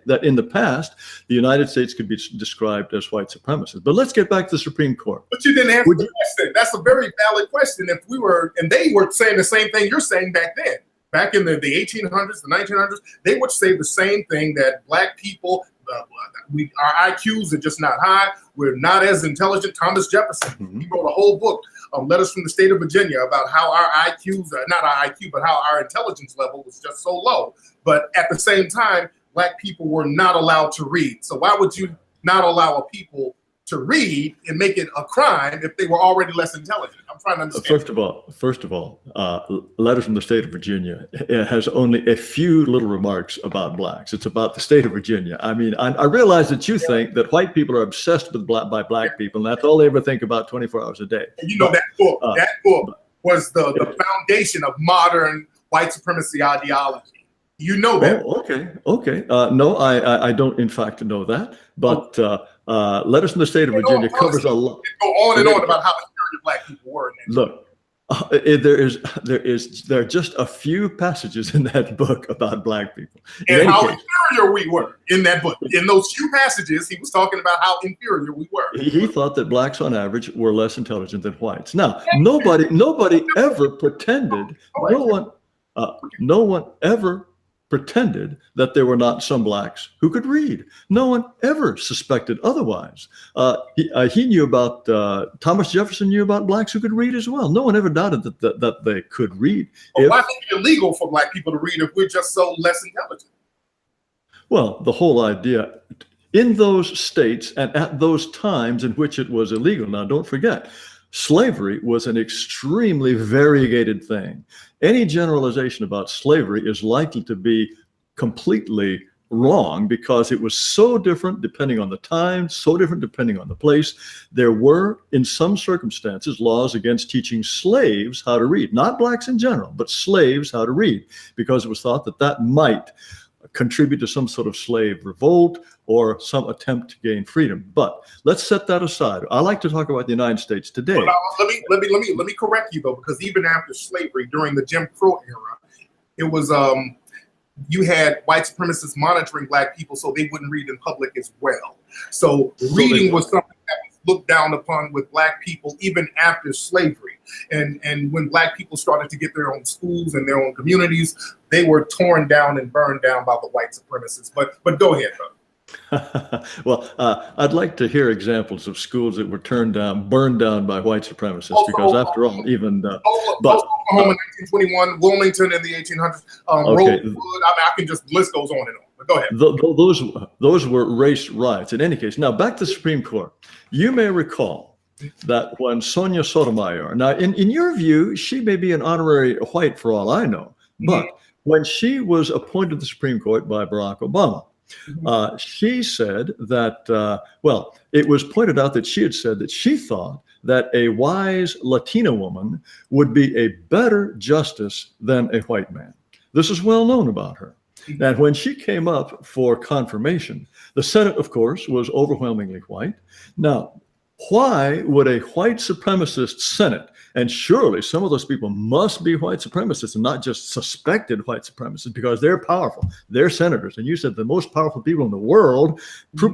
that in the past, the United States could be described as white supremacist. But let's get back to the Supreme Court. But you didn't answer the question. That's a very valid question. If we were, and they were saying the same thing you're saying back then. Back in the 1800s, the 1900s, they would say the same thing, that black people, our IQs are just not high. We're not as intelligent. Thomas Jefferson, he wrote a whole book, Letters from the State of Virginia, about how our IQs, not our IQ, but how our intelligence level was just so low. But at the same time, black people were not allowed to read. So why would you not allow a people to read and make it a crime if they were already less intelligent? I'm trying to understand. First of all, Letters from the State of Virginia has only a few little remarks about blacks. It's about the state of Virginia. I mean, I realize that you think that white people are obsessed with by black people, and that's all they ever think about 24 hours a day. And you know, that book was the foundation of modern white supremacy ideology. You know that. Oh, okay. No, I don't in fact know that, but Letters from the State of Virginia covers a lot. Go on and on about how inferior black people were. Look, there are just a few passages in that book about black people. And how inferior we were in that book. In those few passages, he was talking about how inferior we were. He thought that blacks on average were less intelligent than whites. Now, nobody ever pretended, no one ever pretended that there were not some blacks who could read. No one ever suspected otherwise. He knew about, Thomas Jefferson knew about blacks who could read as well. No one ever doubted that they could read. Why is it illegal for black people to read if we're just so less intelligent? Well, the whole idea, in those states and at those times in which it was illegal, now don't forget, slavery was an extremely variegated thing. Any generalization about slavery is likely to be completely wrong because it was so different depending on the time, so different depending on the place. There were, in some circumstances, laws against teaching slaves how to read, not blacks in general, but slaves how to read, because it was thought that that might contribute to some sort of slave revolt or some attempt to gain freedom. But let's set that aside. I like to talk about the United States today. Well, let me correct you though, because even after slavery, during the Jim Crow era, it was you had white supremacists monitoring black people so they wouldn't read in public as well. So reading was something that was looked down upon with black people even after slavery. And when black people started to get their own schools and their own communities, they were torn down and burned down by the white supremacists. But go ahead, brother. Well, I'd like to hear examples of schools that were burned down by white supremacists, because after all, even Oklahoma in 1921, Wilmington in the 1800s, Rosewood, I can just, list goes on and on. But go ahead. Those were race riots. In any case, now back to the Supreme Court. You may recall that when Sonia Sotomayor, now in your view, she may be an honorary white for all I know, but when she was appointed to the Supreme Court by Barack Obama, she said that, well, it was pointed out that she had said that she thought that a wise Latina woman would be a better justice than a white man. This is well known about her. And when she came up for confirmation, the Senate, of course, was overwhelmingly white. Now, why would a white supremacist Senate, and surely some of those people must be white supremacists and not just suspected white supremacists, because they're powerful, they're senators, and you said the most powerful people in the world,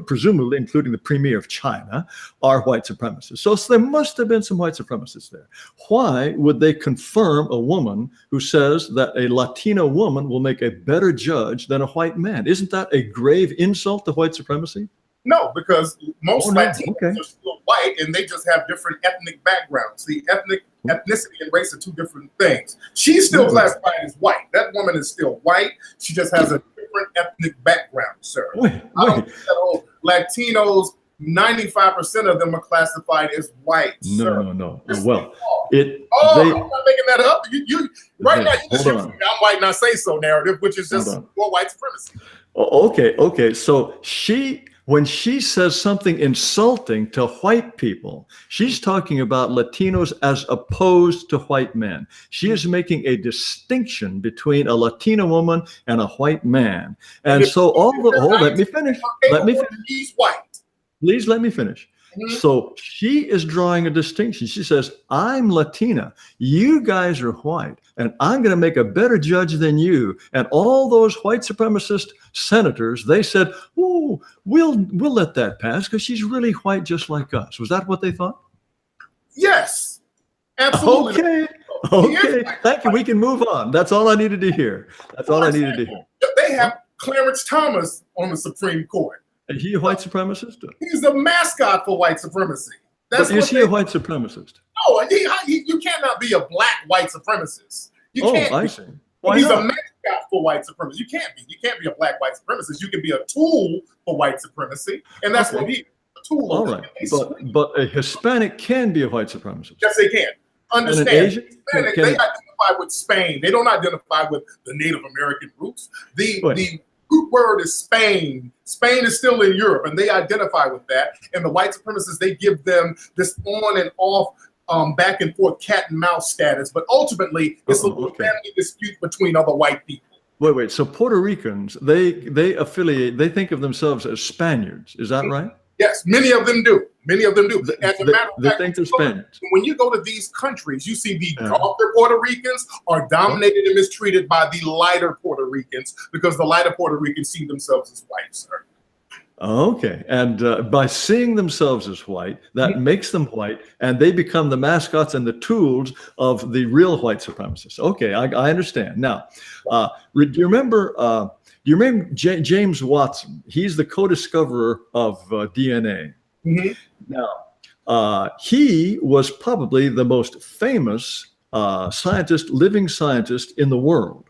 presumably including the premier of China, are white supremacists. So there must have been some white supremacists there. Why would they confirm a woman who says that a Latina woman will make a better judge than a white man? Isn't that a grave insult to white supremacy? No, because most Latinos are still white and they just have different ethnic backgrounds. The ethnic ethnicity and race are two different things. She's still classified as white. That woman is still white. She just has a different ethnic background, sir. I don't think that old Latinos, 95% of them are classified as white. No. I'm Well, not making that up. You right now you just use the I'm white and I say so narrative, which is just more white supremacy. Okay. So when she says something insulting to white people, she's talking about Latinos as opposed to white men. She is making a distinction between a Latina woman and a white man. And so let me finish. He's white. Please let me finish. So she is drawing a distinction. She says, I'm Latina, you guys are white, and I'm going to make a better judge than you. And all those white supremacist senators, they said, oh, we'll let that pass because she's really white just like us. Was that what they thought? Yes, absolutely. Okay. Thank you. We can move on. That's all I needed to hear. They have Clarence Thomas on the Supreme Court. Is he a white supremacist? He's a mascot for white supremacy. Is he a white supremacist? No, you cannot be a black white supremacist. You can't. I see. Why He's not? a mascot for white supremacy. You can't be. You can't be a black white supremacist. You can be a tool for white supremacy, and that's what he is. A tool. All right, but a Hispanic can be a white supremacist. Yes, they can. Understand? Hispanic, they identify with Spain. They don't identify with the Native American roots. The root word is Spain. Spain is still in Europe, and they identify with that. And the white supremacists, they give them this on and off, back and forth cat and mouse status. But ultimately, it's a family dispute between other white people. Wait. So Puerto Ricans, they think of themselves as Spaniards. Is that right? Yes, many of them do. As a matter of fact, they think they're Spaniards. When you go to these countries, you see the darker Puerto Ricans are dominated and mistreated by the lighter Puerto Ricans because the lighter Puerto Ricans see themselves as white, sir. Okay, and by seeing themselves as white, that makes them white, and they become the mascots and the tools of the real white supremacists. Okay, I understand. Now, do you remember James Watson? He's the co-discoverer of DNA. Now, he was probably the most famous living scientist in the world.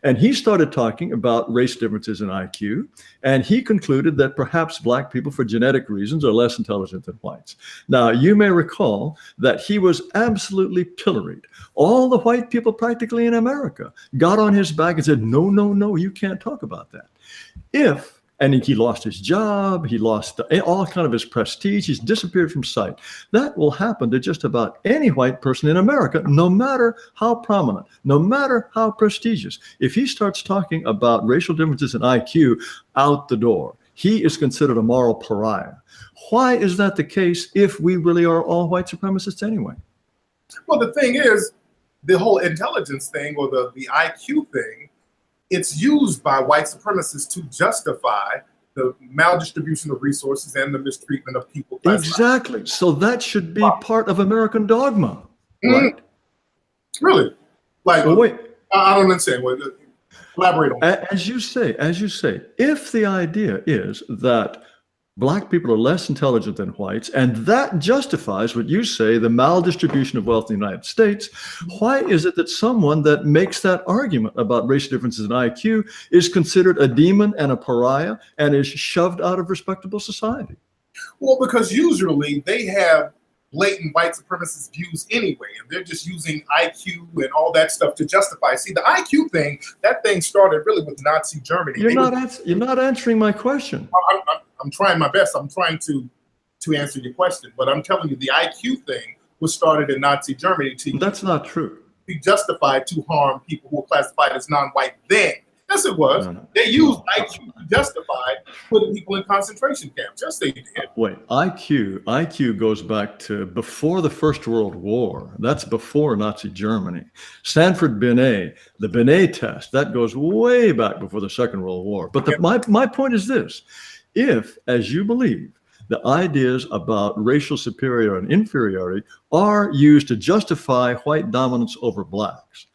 And he started talking about race differences in IQ, and he concluded that perhaps black people, for genetic reasons, are less intelligent than whites. Now, you may recall that he was absolutely pilloried. All the white people practically in America got on his back and said, no, you can't talk about that. And he lost his job, he lost all kind of his prestige, he's disappeared from sight. That will happen to just about any white person in America, no matter how prominent, no matter how prestigious. If he starts talking about racial differences in IQ, out the door. He is considered a moral pariah. Why is that the case if we really are all white supremacists anyway? Well, the thing is, the whole intelligence thing or the IQ thing, it's used by white supremacists to justify the maldistribution of resources and the mistreatment of people. Exactly. So that should be part of American dogma, right? Really? Like, wait. I don't understand. Elaborate on that. As you say, if the idea is that black people are less intelligent than whites, and that justifies what you say, the maldistribution of wealth in the United States, why is it that someone that makes that argument about racial differences in IQ is considered a demon and a pariah and is shoved out of respectable society? Well, because usually they have blatant white supremacist views anyway, and they're just using IQ and all that stuff to justify. See, the IQ thing, that thing started really with Nazi Germany. You're not answering my question. I'm trying my best. I'm trying to answer your question, but I'm telling you, the IQ thing was started in Nazi Germany. That's not true. Be justified to harm people who were classified as non-white then. Yes, it was. No. They used IQ to justify putting people in concentration camps. Yes, they did. Wait, IQ goes back to before the First World War. That's before Nazi Germany. Sanford Binet, the Binet test, that goes way back before the Second World War. But my point is this. If, as you believe, the ideas about racial superiority and inferiority are used to justify white dominance over blacks,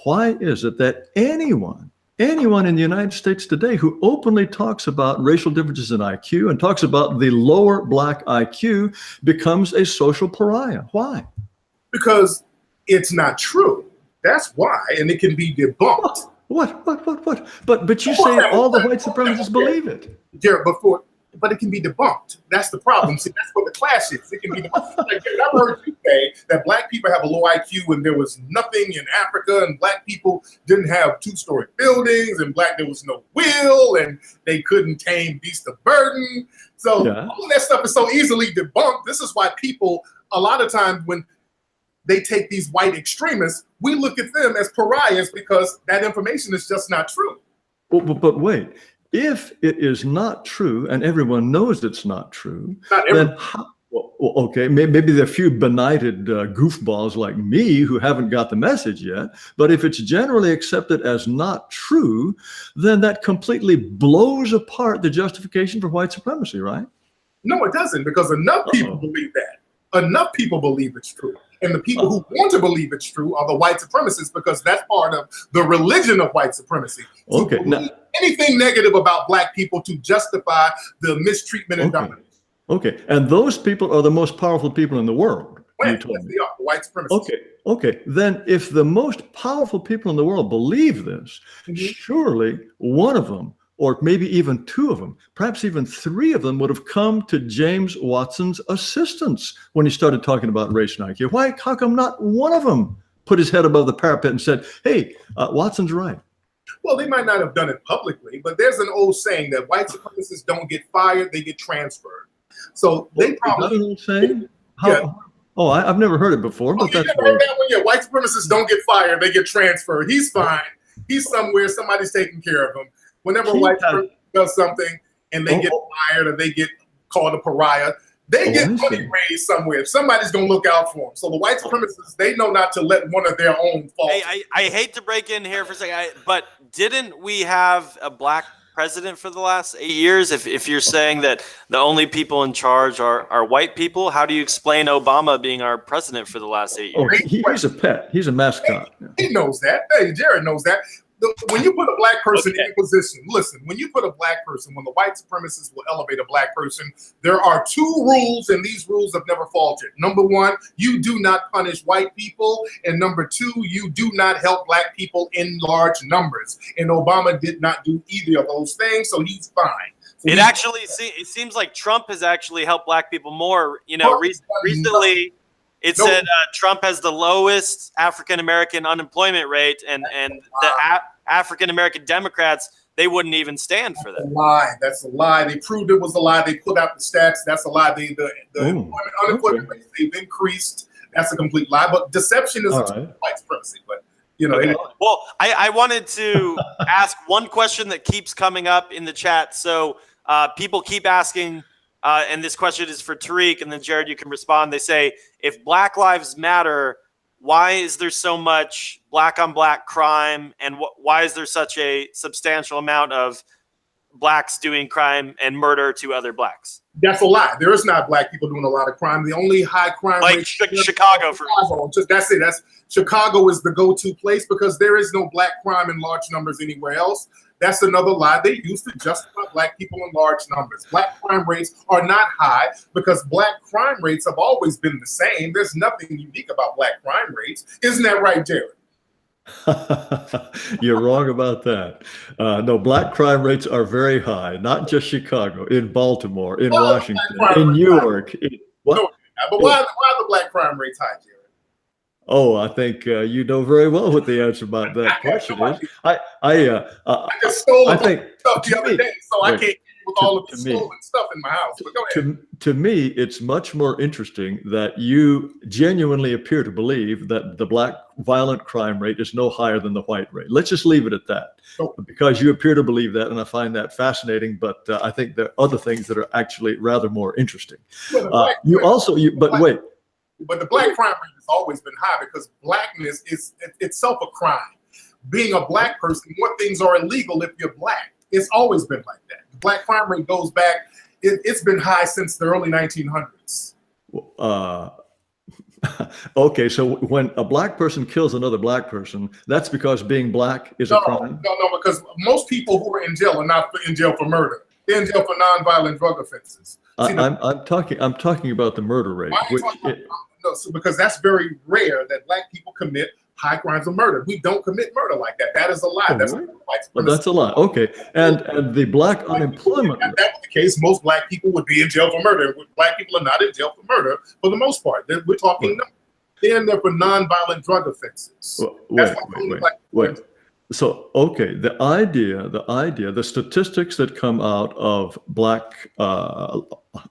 why is it that anyone in the United States today who openly talks about racial differences in IQ and talks about the lower black IQ becomes a social pariah? Why? Because It's not true. That's why, and it can be debunked. What? But you say all the white supremacists believe it. Jared, but it can be debunked. That's the problem. See, that's what the clash is. It can be debunked. Like, Jared, I've heard you say that black people have a low IQ and there was nothing in Africa, and black people didn't have two-story buildings, and there was no will, and they couldn't tame beasts of burden. So all that stuff is so easily debunked. This is why people, a lot of times when they take these white extremists, we look at them as pariahs because that information is just not true. But wait, if it is not true and everyone knows it's not true, then okay, maybe there are a few benighted goofballs like me who haven't got the message yet, but if it's generally accepted as not true, then that completely blows apart the justification for white supremacy, right? No, it doesn't, because enough people believe that. Enough people believe it's true. And the people who want to believe it's true are the white supremacists, because that's part of the religion of white supremacy. Okay. Now, anything negative about black people to justify the mistreatment and domination. Okay. And those people are the most powerful people in the world. Yes, they are, the white supremacists. Okay. Then if the most powerful people in the world believe this, surely one of them, or maybe even two of them, perhaps even three of them, would have come to James Watson's assistance when he started talking about race and IQ. Why? How come not one of them put his head above the parapet and said, hey, Watson's right? Well, they might not have done it publicly, but there's an old saying that white supremacists don't get fired, they get transferred. So they probably— Is that an old saying? Oh, I've never heard it before, but that's never heard that one yet. White supremacists don't get fired, they get transferred. He's fine. He's somewhere, somebody's taking care of him. Whenever a white person does something and they get fired or they get called a pariah, they get money raised somewhere. Somebody's going to look out for them. So the white supremacists, they know not to let one of their own fall. Hey, I hate to break in here for a second, but didn't we have a black president for the last 8 years? If you're saying that the only people in charge are white people, how do you explain Obama being our president for the last 8 years? He's a pet. He's a mascot. He knows that. Hey, Jared knows that. When you put a black person in a position, listen, when you put a black person, when the white supremacists will elevate a black person, there are two rules, and these rules have never faltered. Number one, you do not punish white people. And number two, you do not help black people in large numbers. And Obama did not do either of those things, so he's fine. So it seems like Trump has actually helped black people more. You know, recently it said Trump has the lowest African-American unemployment rate, and the African-American Democrats, they wouldn't even stand for that. That's a lie. They proved it was a lie. They put out the stats. That's a lie. The unemployment rates, they've increased. That's a complete lie. But deception is white supremacy. But well, I wanted to ask one question that keeps coming up in the chat. So people keep asking, and this question is for Tariq, and then Jared, you can respond. They say, if Black Lives Matter, why is there so much black on black crime, and why is there such a substantial amount of blacks doing crime and murder to other blacks? That's a lie. There is not black people doing a lot of crime. The only high crime like rate Chicago, for example. That's it. Chicago is the go-to place because there is no black crime in large numbers anywhere else. That's another lie. They used to justify black people in large numbers. Black crime rates are not high because black crime rates have always been the same. There's nothing unique about black crime rates. Isn't that right, Jared? You're wrong about that. No, black crime rates are very high, not just Chicago, in Baltimore, in Washington, in New York. But why are the black crime rates high, Jared? Oh, I think you know very well what the answer about that question is. I just stole stuff the other day, so I can't get with all of the stolen stuff in my house. But go ahead. To me, it's much more interesting that you genuinely appear to believe that the black violent crime rate is no higher than the white rate. Let's just leave it at that, because you appear to believe that, and I find that fascinating. But I think there are other things that are actually rather more interesting. But the black crime rate has always been high because blackness is itself a crime. Being a black person, more things are illegal if you're black. It's always been like that. The black crime rate goes back, it's been high since the early 1900s. Okay, so when a black person kills another black person, that's because being black is a crime? No, because most people who are in jail are not in jail for murder. They're in jail for nonviolent drug offenses. I'm talking about the murder rate. because that's very rare that black people commit high crimes of murder. We don't commit murder like that. That is a lie. Oh, That's really? white Well, supremacy. that's a lie. Okay, and the black unemployment If that was the case, most black people would be in jail for murder. Black people are not in jail for murder for the most part. We're talking they're in there for nonviolent drug offenses. Wait. So, okay, the statistics that come out of black,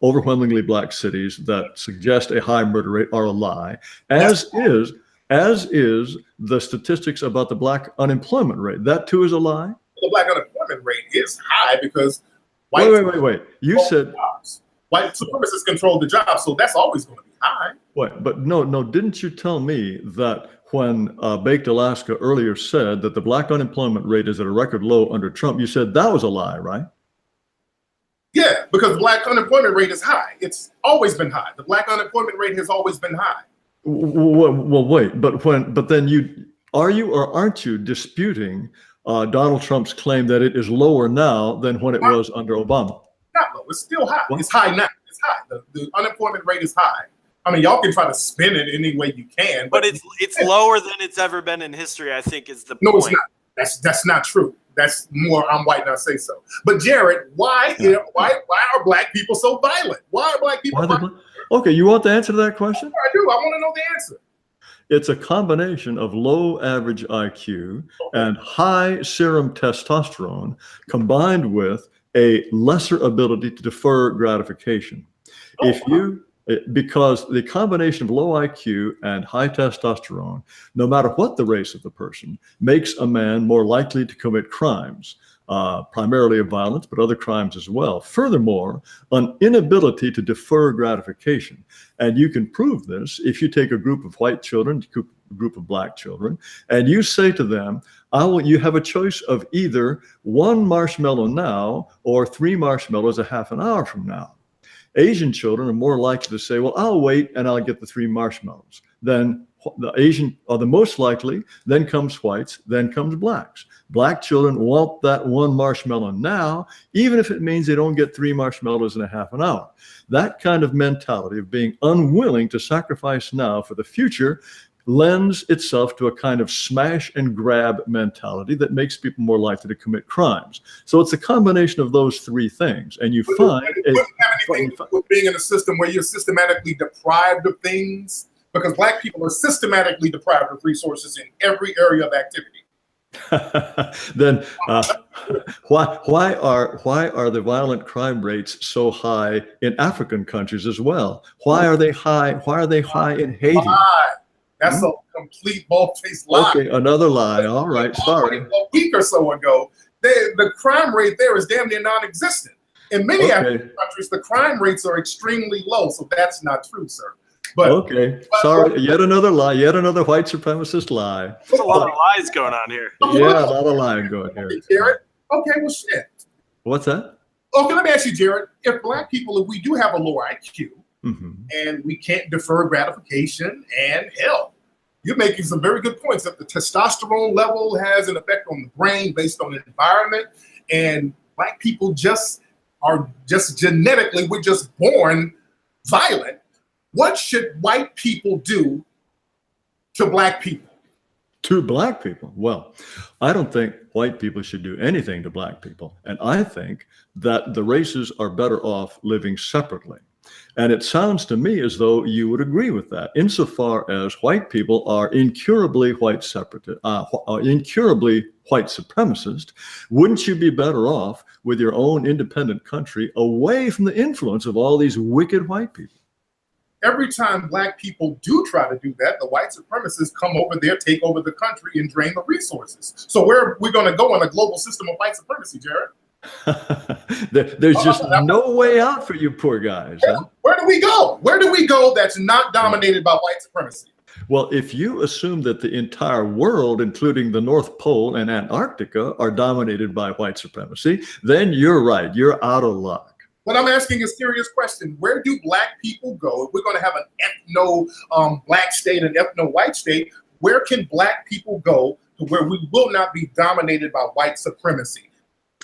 overwhelmingly black cities that suggest a high murder rate are a lie, as is the statistics about the black unemployment rate. That too is a lie? The black unemployment rate is high because wait. You said jobs. White supremacists control the job, so that's always going to be high. Wait, but no, didn't you tell me that when Baked Alaska earlier said that the black unemployment rate is at a record low under Trump, you said that was a lie, right? Yeah, because the black unemployment rate is high. It's always been high. The black unemployment rate has always been high. Well, wait, but then are you or aren't you disputing Donald Trump's claim that it is lower now than when it was under Obama? Not low. It's still high. What? It's high now. It's high. The unemployment rate is high. I mean, y'all can try to spin it any way you can, but it's lower than it's ever been in history, I think, is the point. No, it's not. That's not true. That's more I'm white and I say so. But Jared, why are black people so violent? Why are black people violent? Okay, you want the answer to that question? I do. I want to know the answer. It's a combination of low average IQ and high serum testosterone combined with a lesser ability to defer gratification. Because the combination of low IQ and high testosterone, no matter what the race of the person, makes a man more likely to commit crimes, primarily of violence, but other crimes as well. Furthermore, an inability to defer gratification. And you can prove this if you take a group of white children, a group of black children, and you say to them, you have a choice of either 1 marshmallow now or 3 marshmallows a half an hour from now. Asian children are more likely to say, well, I'll wait and I'll get the 3 marshmallows. Then the Asian are the most likely, then comes whites, then comes blacks. Black children want that 1 marshmallow now, even if it means they don't get 3 marshmallows in a half an hour. That kind of mentality of being unwilling to sacrifice now for the future lends itself to a kind of smash and grab mentality that makes people more likely to commit crimes. So it's a combination of those 3 things. And you find with being in a system where you're systematically deprived of things, because black people are systematically deprived of resources in every area of activity. Then why are the violent crime rates so high in African countries as well? Why are they high? Why are they high in Haiti? That's a complete bald-faced lie. Okay, another lie. All right, sorry. A week or so ago, the crime rate there is damn near non-existent. In many African countries, the crime rates are extremely low, so that's not true, sir. But sorry, yet another lie, yet another white supremacist lie. There's a lot of lies going on here. Yeah, a lot of lying going here. Jared, okay, well, shit. What's that? Okay, let me ask you, Jared. If black people, if we do have a lower IQ, and we can't defer gratification, and hell, you're making some very good points that the testosterone level has an effect on the brain based on the environment, and black people are genetically, we're just born violent. What should white people do to black people? To black people? Well, I don't think white people should do anything to black people. And I think that the races are better off living separately. And it sounds to me as though you would agree with that, insofar as white people are incurably white supremacist. Wouldn't you be better off with your own independent country away from the influence of all these wicked white people? Every time black people do try to do that, the white supremacists come over there, take over the country, and drain the resources. So where are we going to go in a global system of white supremacy, Jared? There's just no way out for you poor guys. Where do we go? Where do we go that's not dominated by white supremacy? Well, if you assume that the entire world, including the North Pole and Antarctica, are dominated by white supremacy, then you're right. You're out of luck. But I'm asking a serious question. Where do black people go? If we're going to have an ethno-black state and ethno-white state, where can black people go to where we will not be dominated by white supremacy?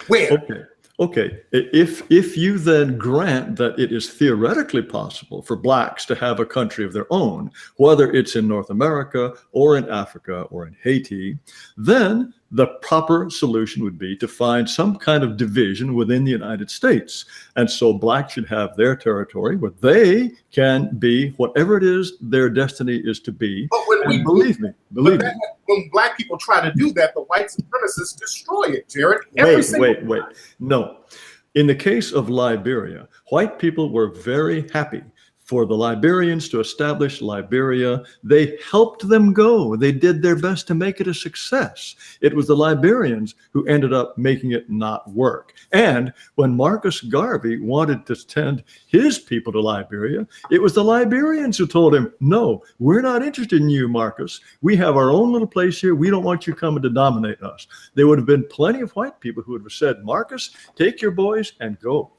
Where? Okay, if you then grant that it is theoretically possible for blacks to have a country of their own, whether it's in North America or in Africa or in Haiti, then the proper solution would be to find some kind of division within the United States. And so blacks should have their territory where they can be whatever it is their destiny is to be. But when and believe me, when black people try to do that, the white supremacists destroy it, Jared. Wait. No. In the case of Liberia, white people were very happy for the Liberians to establish Liberia. They helped them go. They did their best to make it a success. It was the Liberians who ended up making it not work. And when Marcus Garvey wanted to send his people to Liberia, it was the Liberians who told him, no, we're not interested in you, Marcus. We have our own little place here. We don't want you coming to dominate us. There would have been plenty of white people who would have said, Marcus, take your boys and go.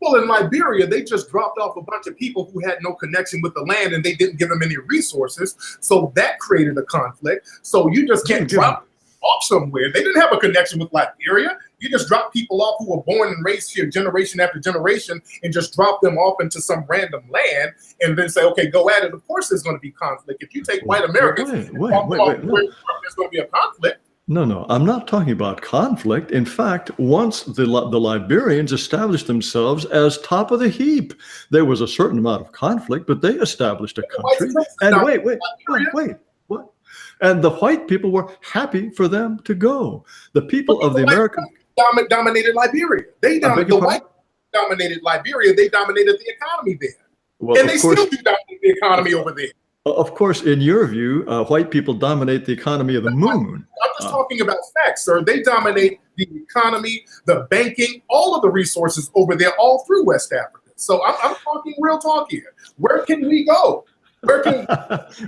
Well, in Liberia, they just dropped off a bunch of people who had no connection with the land, and they didn't give them any resources. So that created a conflict. So you just can't drop off somewhere. They didn't have a connection with Liberia. You just drop people off who were born and raised here generation after generation and just drop them off into some random land and then say, okay, go at it. Of course, there's going to be conflict. If you take white Americans, there's going to be a conflict. No, I'm not talking about conflict. In fact, once the Liberians established themselves as top of the heap, there was a certain amount of conflict, but they established a country. And wait, what? And the white people were happy for them to go. The people of the American dominated Liberia. The white dominated Liberia. They dominated the economy there, and they still do dominate the economy over there. Of course, in your view, white people dominate the economy of the moon. I'm just talking about facts, sir. They dominate the economy, the banking, all of the resources over there, all through West Africa. So I'm talking real talk here. Where can we go? Where can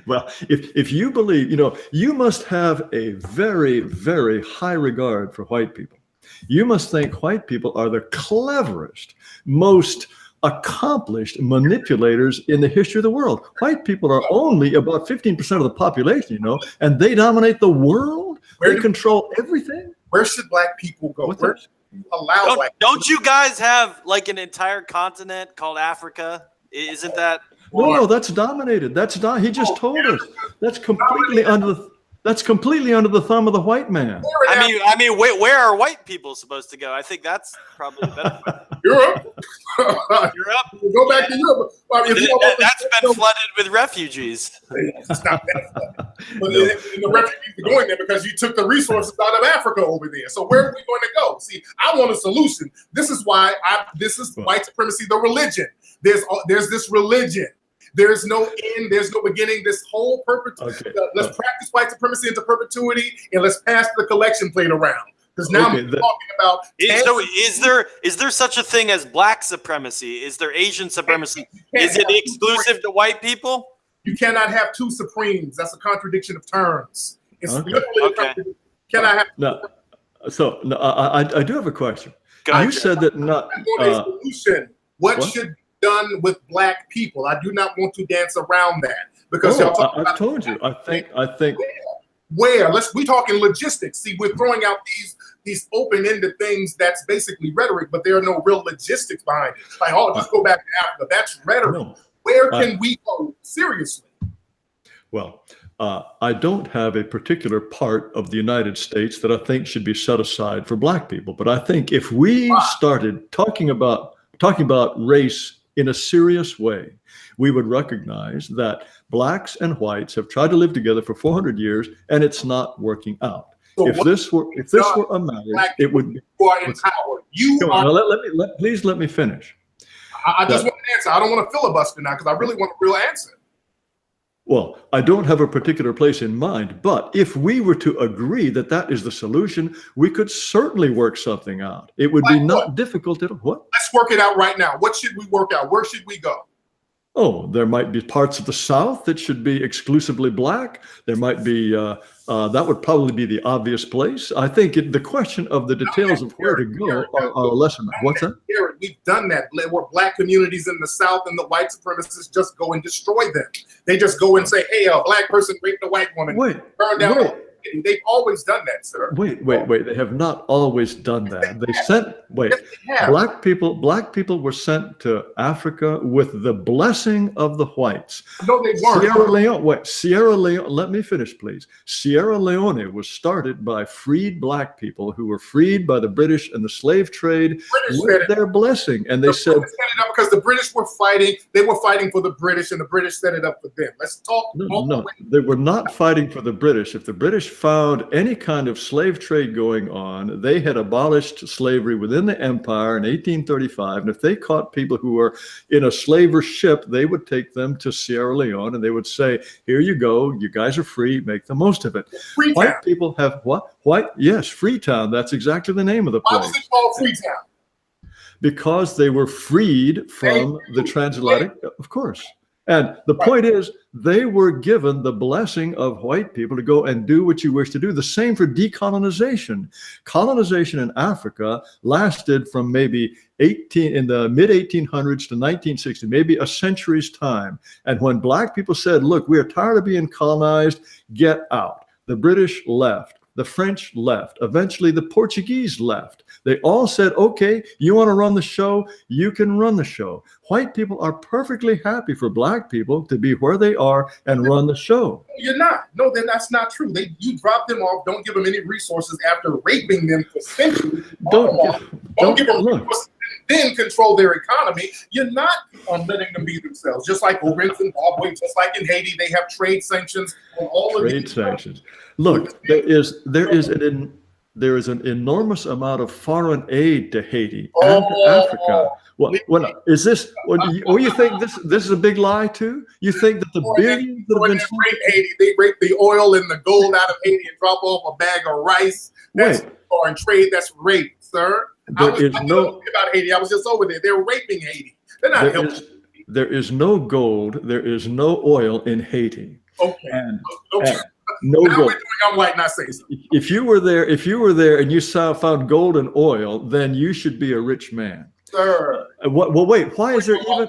Well, if you believe, you must have a very, very high regard for white people. You must think white people are the cleverest, most accomplished manipulators in the history of the world. White people are only about 15% of the population, and they dominate the world. They control everything. Where should black people go? Where should you allow don't you guys have like an entire continent called Africa? Isn't that? No, that's dominated. He just told us. That's completely under the thumb of the white man. I mean, where are white people supposed to go? I think that's probably better. Europe. Go back to Europe. That's been flooded with refugees. It's not that flooded. But the refugees are going there because you took the resources out of Africa over there. So where are we going to go? See, I want a solution. This is why this is white supremacy, the religion. There's this religion. There's no end. There's no beginning. This whole perpetuity. Let's practice white supremacy into perpetuity, and let's pass the collection plate around. Because now we're talking about. So is there such a thing as black supremacy? Is there Asian supremacy? Is it exclusive to white people? You cannot have two supremes. That's a contradiction of terms. It's literally a contradiction. Can I have? No. So I do have a question. You said that not. Solution. What should be done with black people? I do not want to dance around that because I've told you. I think. Where? We talking logistics. See, we're throwing out these open-ended things. That's basically rhetoric, but there are no real logistics behind it. Like, just go back to Africa. That's rhetoric. No, where can we go? Seriously. Well, I don't have a particular part of the United States that I think should be set aside for black people. But I think if we started talking about race in a serious way, we would recognize that blacks and whites have tried to live together for 400 years, and it's not working out. So if this were a marriage, it would be. You are empowered. Please let me finish. I just want an answer. I don't want to filibuster now because I really want a real answer. Well, I don't have a particular place in mind, but if we were to agree that that is the solution, we could certainly work something out. It would be not difficult at all. What? Let's work it out right now. What should we work out? Where should we go? Oh, there might be parts of the South that should be exclusively black. There might be, that would probably be the obvious place. I think the question of the details of where to go are less than that. What's that? We've done that. Where black communities in the South and the white supremacists just go and destroy them. They just go and say, hey, a black person raped a white woman. Wait, They've always done that, sir. Wait. They have not always done that. They sent, wait, Yes, they have. black people were sent to Africa with the blessing of the whites. No, they weren't. Sierra Leone, let me finish, please. Sierra Leone was started by freed black people who were freed by the British and the slave trade with their blessing. And they said, because the British were fighting, they were fighting for the British, and the British set it up for them. Let's talk. No, they were not fighting for the British. If the British found any kind of slave trade going on, they had abolished slavery within the empire in 1835. And if they caught people who were in a slaver ship, they would take them to Sierra Leone and they would say, here you go, you guys are free, make the most of it. Freetown. White people have what? Yes, Freetown. That's exactly the name of the place. Why was it called Freetown? Because they were freed from the transatlantic, of course. And the point is, they were given the blessing of white people to go and do what you wish to do. The same for decolonization. Colonization in Africa lasted from maybe in the mid 1800s to 1960, maybe a century's time. And when black people said, look, we are tired of being colonized, get out. The British left. The French left. Eventually, the Portuguese left. They all said, okay, you want to run the show? You can run the show. White people are perfectly happy for black people to be where they are and run the show. You're not. No, then that's not true. You drop them off, don't give them any resources after raping them for centuries. Don't give them resources, then control their economy. You're not letting them be themselves. Just like over in Zimbabwe, just like in Haiti, they have trade sanctions on all of these. Trade sanctions. Look, there is an enormous amount of foreign aid to Haiti and to Africa. Is this? You think this is a big lie too? You think that the billions that have been Haiti, they rape the oil and the gold out of Haiti and drop off a bag of rice? That's foreign trade. That's rape, sir. I was about Haiti. I was just over there. They're raping Haiti. They're not helping. There is no gold. There is no oil in Haiti. Okay. Okay. No gold. I'm white, not say so. If you were there and you found gold and oil, then you should be a rich man. Sir. Wait. Why is there even?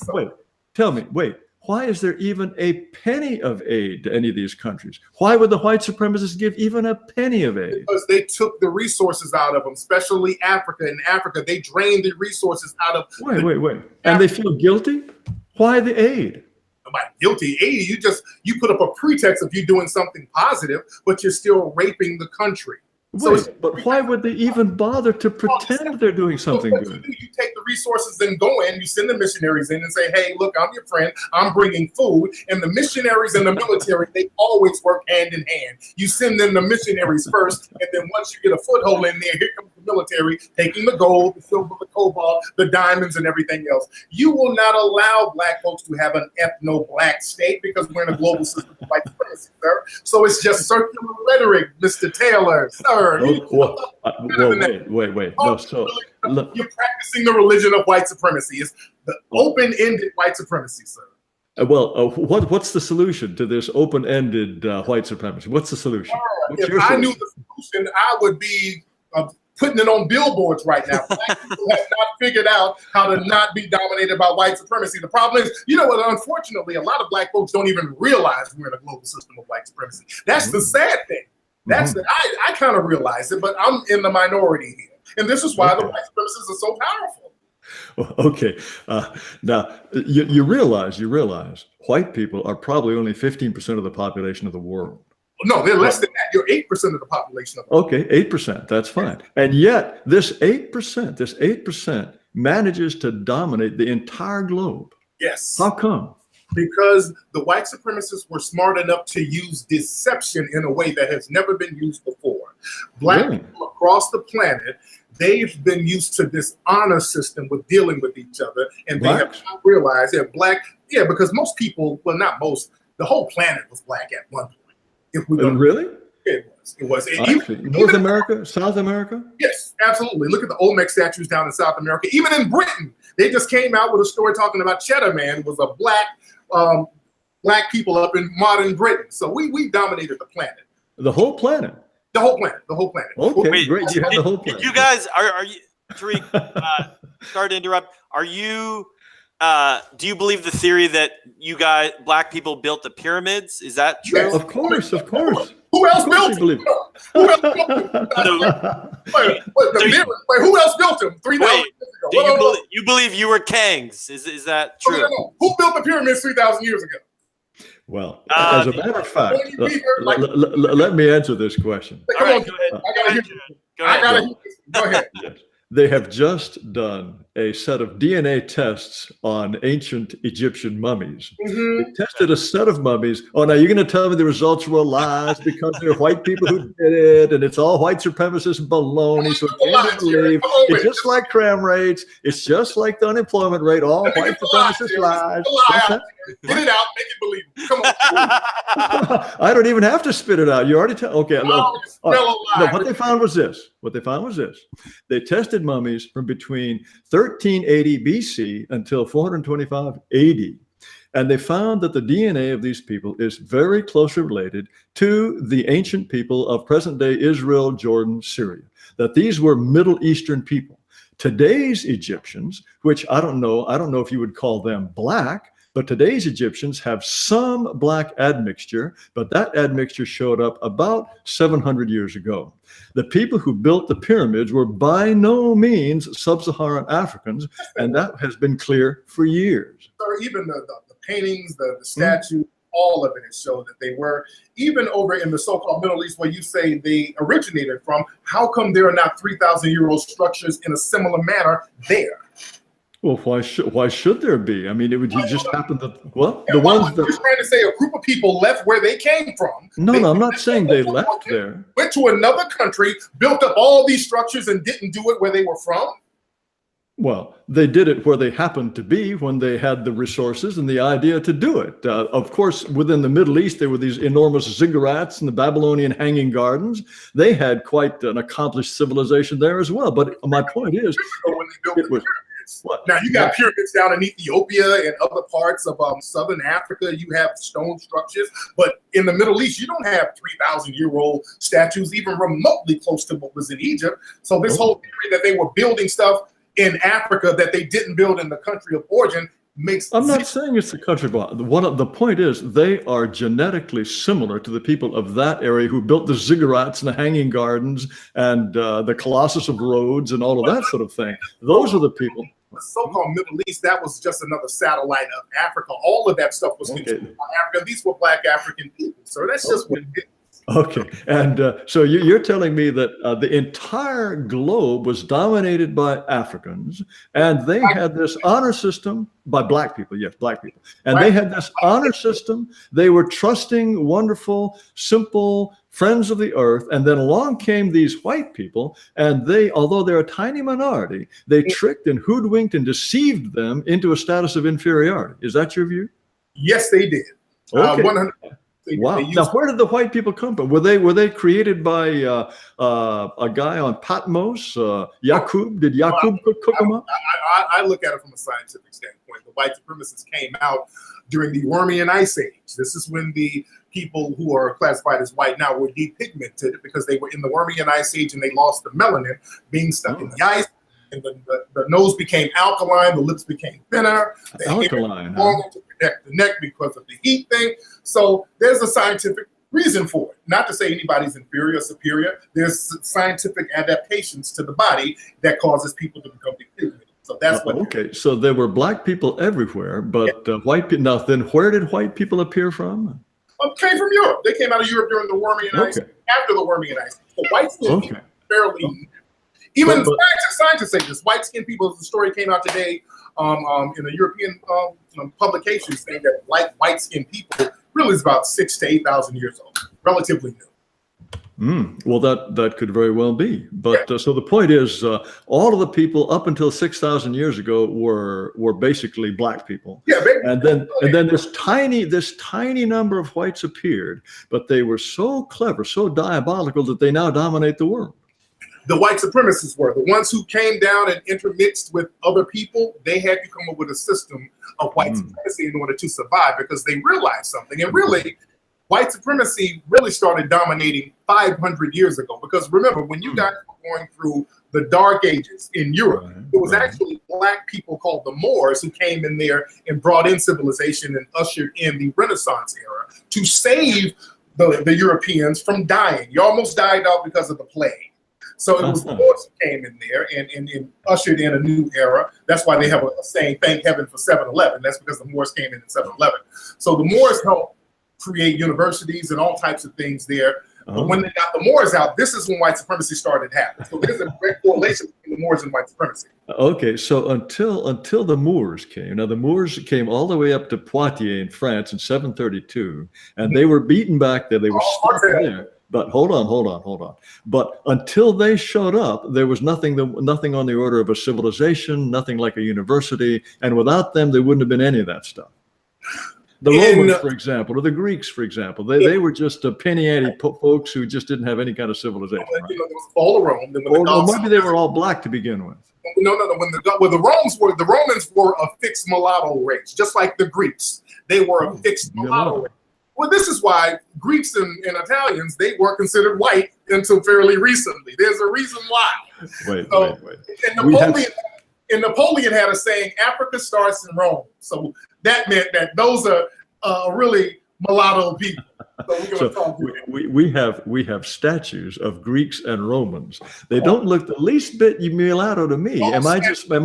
Wait. Tell me. Wait. Why is there even a penny of aid to any of these countries? Why would the white supremacists give even a penny of aid? Because they took the resources out of them, especially Africa. In Africa, they drained the resources out of. Wait. And they feel guilty? Why the aid? About guilty aid, you put up a pretext of you doing something positive, but you're still raping the country. But why would they even bother to pretend they're doing something good? You take the resources and go in, you send the missionaries in and say, hey, look, I'm your friend, I'm bringing food. And the missionaries and the military, they always work hand in hand. You send them the missionaries first, and then once you get a foothold in there, here comes the military taking the gold, the silver, the cobalt, the diamonds, and everything else. You will not allow black folks to have an ethno-black state because we're in a global system of white supremacy, sir. So it's just circular rhetoric, Mr. Taylor, sir. Wait. No, you're practicing the religion of white supremacy. It's the open-ended white supremacy, sir. What's the solution to this open-ended white supremacy? What's the solution? If I knew the solution, I would be putting it on billboards right now. Black people have not figured out how to not be dominated by white supremacy. The problem is, unfortunately, a lot of black folks don't even realize we're in a global system of white supremacy. That's the sad thing. I kind of realize it, but I'm in the minority here. And this is why the white supremacists are so powerful. Okay. Now, you realize white people are probably only 15% of the population of the world. No, they're less than that. You're 8% of the population of the world. Okay, 8%. That's fine. And yet, this 8% manages to dominate the entire globe. Yes. How come? Because the white supremacists were smart enough to use deception in a way that has never been used before. Black people across the planet, they've been used to this honor system with dealing with each other, and they have not realized that because most people, well, not most, the whole planet was black at one point. If we really? It was. North America, South America? Yes, absolutely. Look at the Olmec statues down in South America. Even in Britain, they just came out with a story talking about Cheddar Man was a black people up in modern Britain. So we dominated the planet. The whole planet? The whole planet. Okay, great. You have the whole planet. You guys, are you, Tariq, sorry to interrupt. Are you do you believe the theory that you guys, black people, built the pyramids? Is that true? Yes. Of course, of course. Who else Of course built you them? believe Who else built them? Wait, who else built them 3,000 Wait, years ago? do you believe you were Kangs? Is that true? No. Who built the pyramids 3,000 years ago? Well, as a matter of fact, let me answer this question. All right, go ahead. Go ahead. Yes. They have just done a set of DNA tests on ancient Egyptian mummies. Mm-hmm. They tested a set of mummies. Oh, now you're going to tell me the results were lies because they're white people who did it, and it's all white supremacist baloney. So it can't be believed. It's just like crime rates. It's just like the unemployment rate. All white supremacist lies. Get it out. Make it believable. Come on. I don't even have to spit it out. You already tell. Okay. No, What they found was this. They tested mummies from between 1380 BC until 425 AD. And they found that the DNA of these people is very closely related to the ancient people of present-day Israel, Jordan, Syria. That these were Middle Eastern people. Today's Egyptians, which I don't know if you would call them black, but today's Egyptians have some black admixture, but that admixture showed up about 700 years ago. The people who built the pyramids were by no means sub-Saharan Africans, and that has been clear for years. Or even the paintings, the statues, all of it has shown that they were, even over in the so-called Middle East where you say they originated from, how come there are not 3,000-year-old structures in a similar manner there? Well, why should there be? I mean, it would just happen that, well, Yeah, the ones that... You're trying to say a group of people left where they came from. No, I'm not saying they left there. Went to another country, built up all these structures and didn't do it where they were from? Well, they did it where they happened to be when they had the resources and the idea to do it. Of course, within the Middle East, there were these enormous ziggurats and the Babylonian hanging gardens. They had quite an accomplished civilization there as well. But my point is, when they built the pyramids. Now, you got pyramids down in Ethiopia and other parts of southern Africa. You have stone structures. But in the Middle East, you don't have 3,000-year-old statues even remotely close to what was in Egypt. So this whole theory that they were building stuff in Africa that they didn't build in the country of origin makes... I'm not saying it's the country, but the point is they are genetically similar to the people of that area who built the ziggurats and the hanging gardens and the Colossus of Rhodes and all of that sort of thing. Those are the people. The so-called Middle East, that was just another satellite of Africa. All of that stuff was controlled by Africa. These were black African people. So that's just what it is. Okay, and so you're telling me that the entire globe was dominated by Africans, and they had this honor system by black people, yes, black people. And they had this honor system. They were trusting, wonderful, simple friends of the earth. And then along came these white people, and they, although they're a tiny minority, they tricked and hoodwinked and deceived them into a status of inferiority. Is that your view? Yes, they did. Okay. 100%. Wow. Now, where did the white people come from? Were they created by a guy on Patmos, Yaqub? Did Yaqub cook them up? I look at it from a scientific standpoint. The white supremacists came out during the Warmian Ice Age. This is when the people who are classified as white now were depigmented because they were in the Warmian Ice Age and they lost the melanin being stuck in the ice. And the nose became alkaline, the lips became thinner. Alkaline, to protect the neck because of the heat thing. So there's a scientific reason for it. Not to say anybody's inferior or superior. There's scientific adaptations to the body that causes people to become depigmented. So that's what. Okay, so there were black people everywhere, but white people. Now, then, where did white people appear from? Came from Europe. They came out of Europe during the Warmian Ice. After the Warmian Ice, the white skin people fairly. Even scientists say this. White-skinned people, the story came out today in a European publication saying that white-skinned people really is about 6,000 to 8,000 years old, relatively new. Well, that could very well be. But so the point is, all of the people up until 6,000 years ago were basically black people. Yeah, and then this tiny number of whites appeared, but they were so clever, so diabolical that they now dominate the world. The white supremacists were the ones who came down and intermixed with other people. They had to come up with a system of white supremacy in order to survive because they realized something. And really, white supremacy really started dominating 500 years ago. Because remember, when you guys were going through the Dark Ages in Europe. Right, It was right. actually black people called the Moors who came in there and brought in civilization and ushered in the Renaissance era to save the Europeans from dying. You almost died out because of the plague. So it was the Moors who came in there and ushered in a new era. That's why they have a saying, thank heaven for 7-Eleven. That's because the Moors came in 7-Eleven. So the Moors helped create universities and all types of things there. But when they got the Moors out, this is when white supremacy started happening. So there's a great correlation between the Moors and white supremacy. Okay, so until the Moors came, now the Moors came all the way up to Poitiers in France in 732, and they were beaten back there. They were stuck there. But hold on. But until they showed up, there was nothing on the order of a civilization, nothing like a university, and without them, there wouldn't have been any of that stuff. The Romans, for example, or the Greeks, for example, they were just penny ante folks who just didn't have any kind of civilization. Right? You know, there was all of Rome. Or maybe they were all black to begin with. No. When the Romans were a fixed mulatto race, just like the Greeks. They were a fixed mulatto race. Well, this is why Greeks and Italians, they weren't considered white until fairly recently. There's a reason why. Wait. And Napoleon had a saying, Africa starts in Rome. So that meant that those are really mulatto people. So we have statues of Greeks and Romans. They don't look the least bit mulatto to me. Am I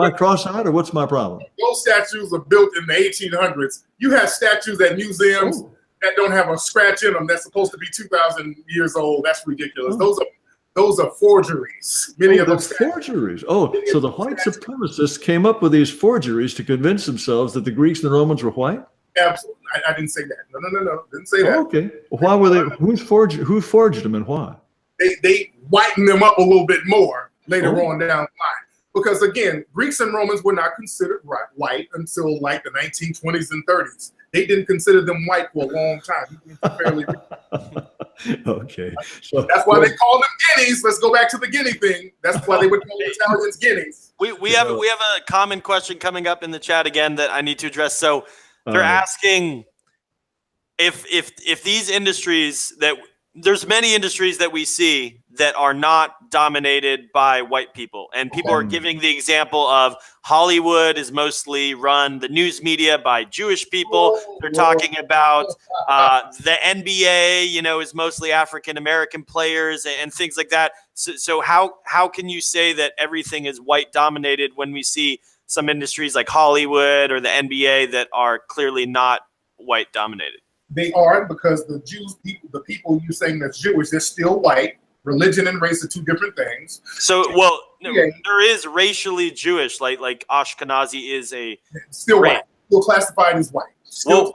cross-eyed or what's my problem? Those statues are built in the 1800s. You have statues at museums that don't have a scratch in them. That's supposed to be 2,000 years old. That's ridiculous. Those are forgeries. Many of them forgeries. Oh, so the white supremacists came up with these forgeries to convince themselves that the Greeks and the Romans were white? Absolutely. I didn't say that. No. Didn't say that. Okay. Why were they? Who forged them and why? They whitened them up a little bit more later on down the line. Because again, Greeks and Romans were not considered white until like the 1920s and 30s. They didn't consider them white for a long time. Okay. So that's why they call them guineas. Let's go back to the guinea thing. That's why they would call Italians guineas. We have a common question coming up in the chat again that I need to address. So they're asking if these industries there's many industries that we see that are not dominated by white people. And people are giving the example of Hollywood is mostly run, the news media, by Jewish people. They're talking about the NBA, is mostly African-American players and things like that. So how can you say that everything is white dominated when we see some industries like Hollywood or the NBA that are clearly not white dominated? They are, because the people you're saying that's Jewish, they're still white. Religion and race are two different things. So, there is racially Jewish, like Ashkenazi is still white, still classified as white. So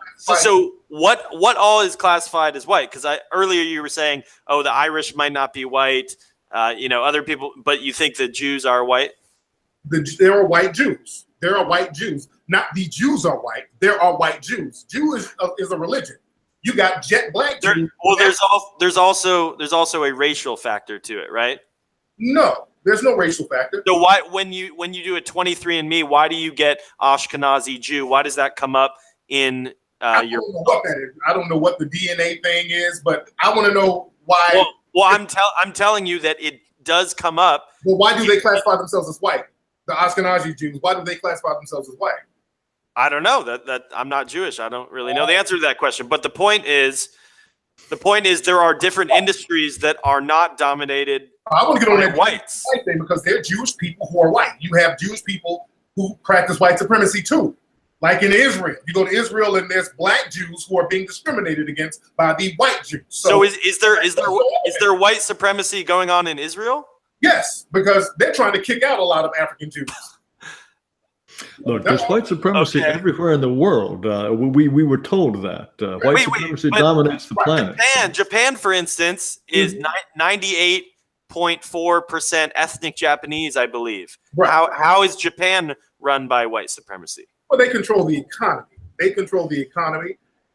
what all is classified as white? Because earlier you were saying, the Irish might not be white, other people, but you think the Jews are white? There are white Jews. There are white Jews. Not the Jews are white. There are white Jews. Jew is a religion. You got jet black Jews. There's also a racial factor to it, right? No, there's no racial factor. So why, when you do a 23andMe, why do you get Ashkenazi Jew? Why does that come up in your? I don't know what that is. I don't know what the DNA thing is, but I want to know why. Well, I'm telling you that it does come up. Well, why do they classify themselves as white? The Ashkenazi Jews. Why do they classify themselves as white? I don't know. That I'm not Jewish. I don't really know the answer to that question. But the point is there are different industries that are not dominated I want to get on that whites white thing, because there are Jewish people who are white. You have Jewish people who practice white supremacy too. Like in Israel, you go to Israel and there's black Jews who are being discriminated against by the white Jews. So is there white supremacy going on in Israel? Yes, because they're trying to kick out a lot of African Jews. Look, there's white supremacy everywhere in the world. We were told that white supremacy dominates the planet. Japan, for instance, is 98.4% ethnic Japanese, I believe. Right. How is Japan run by white supremacy? Well, they control the economy.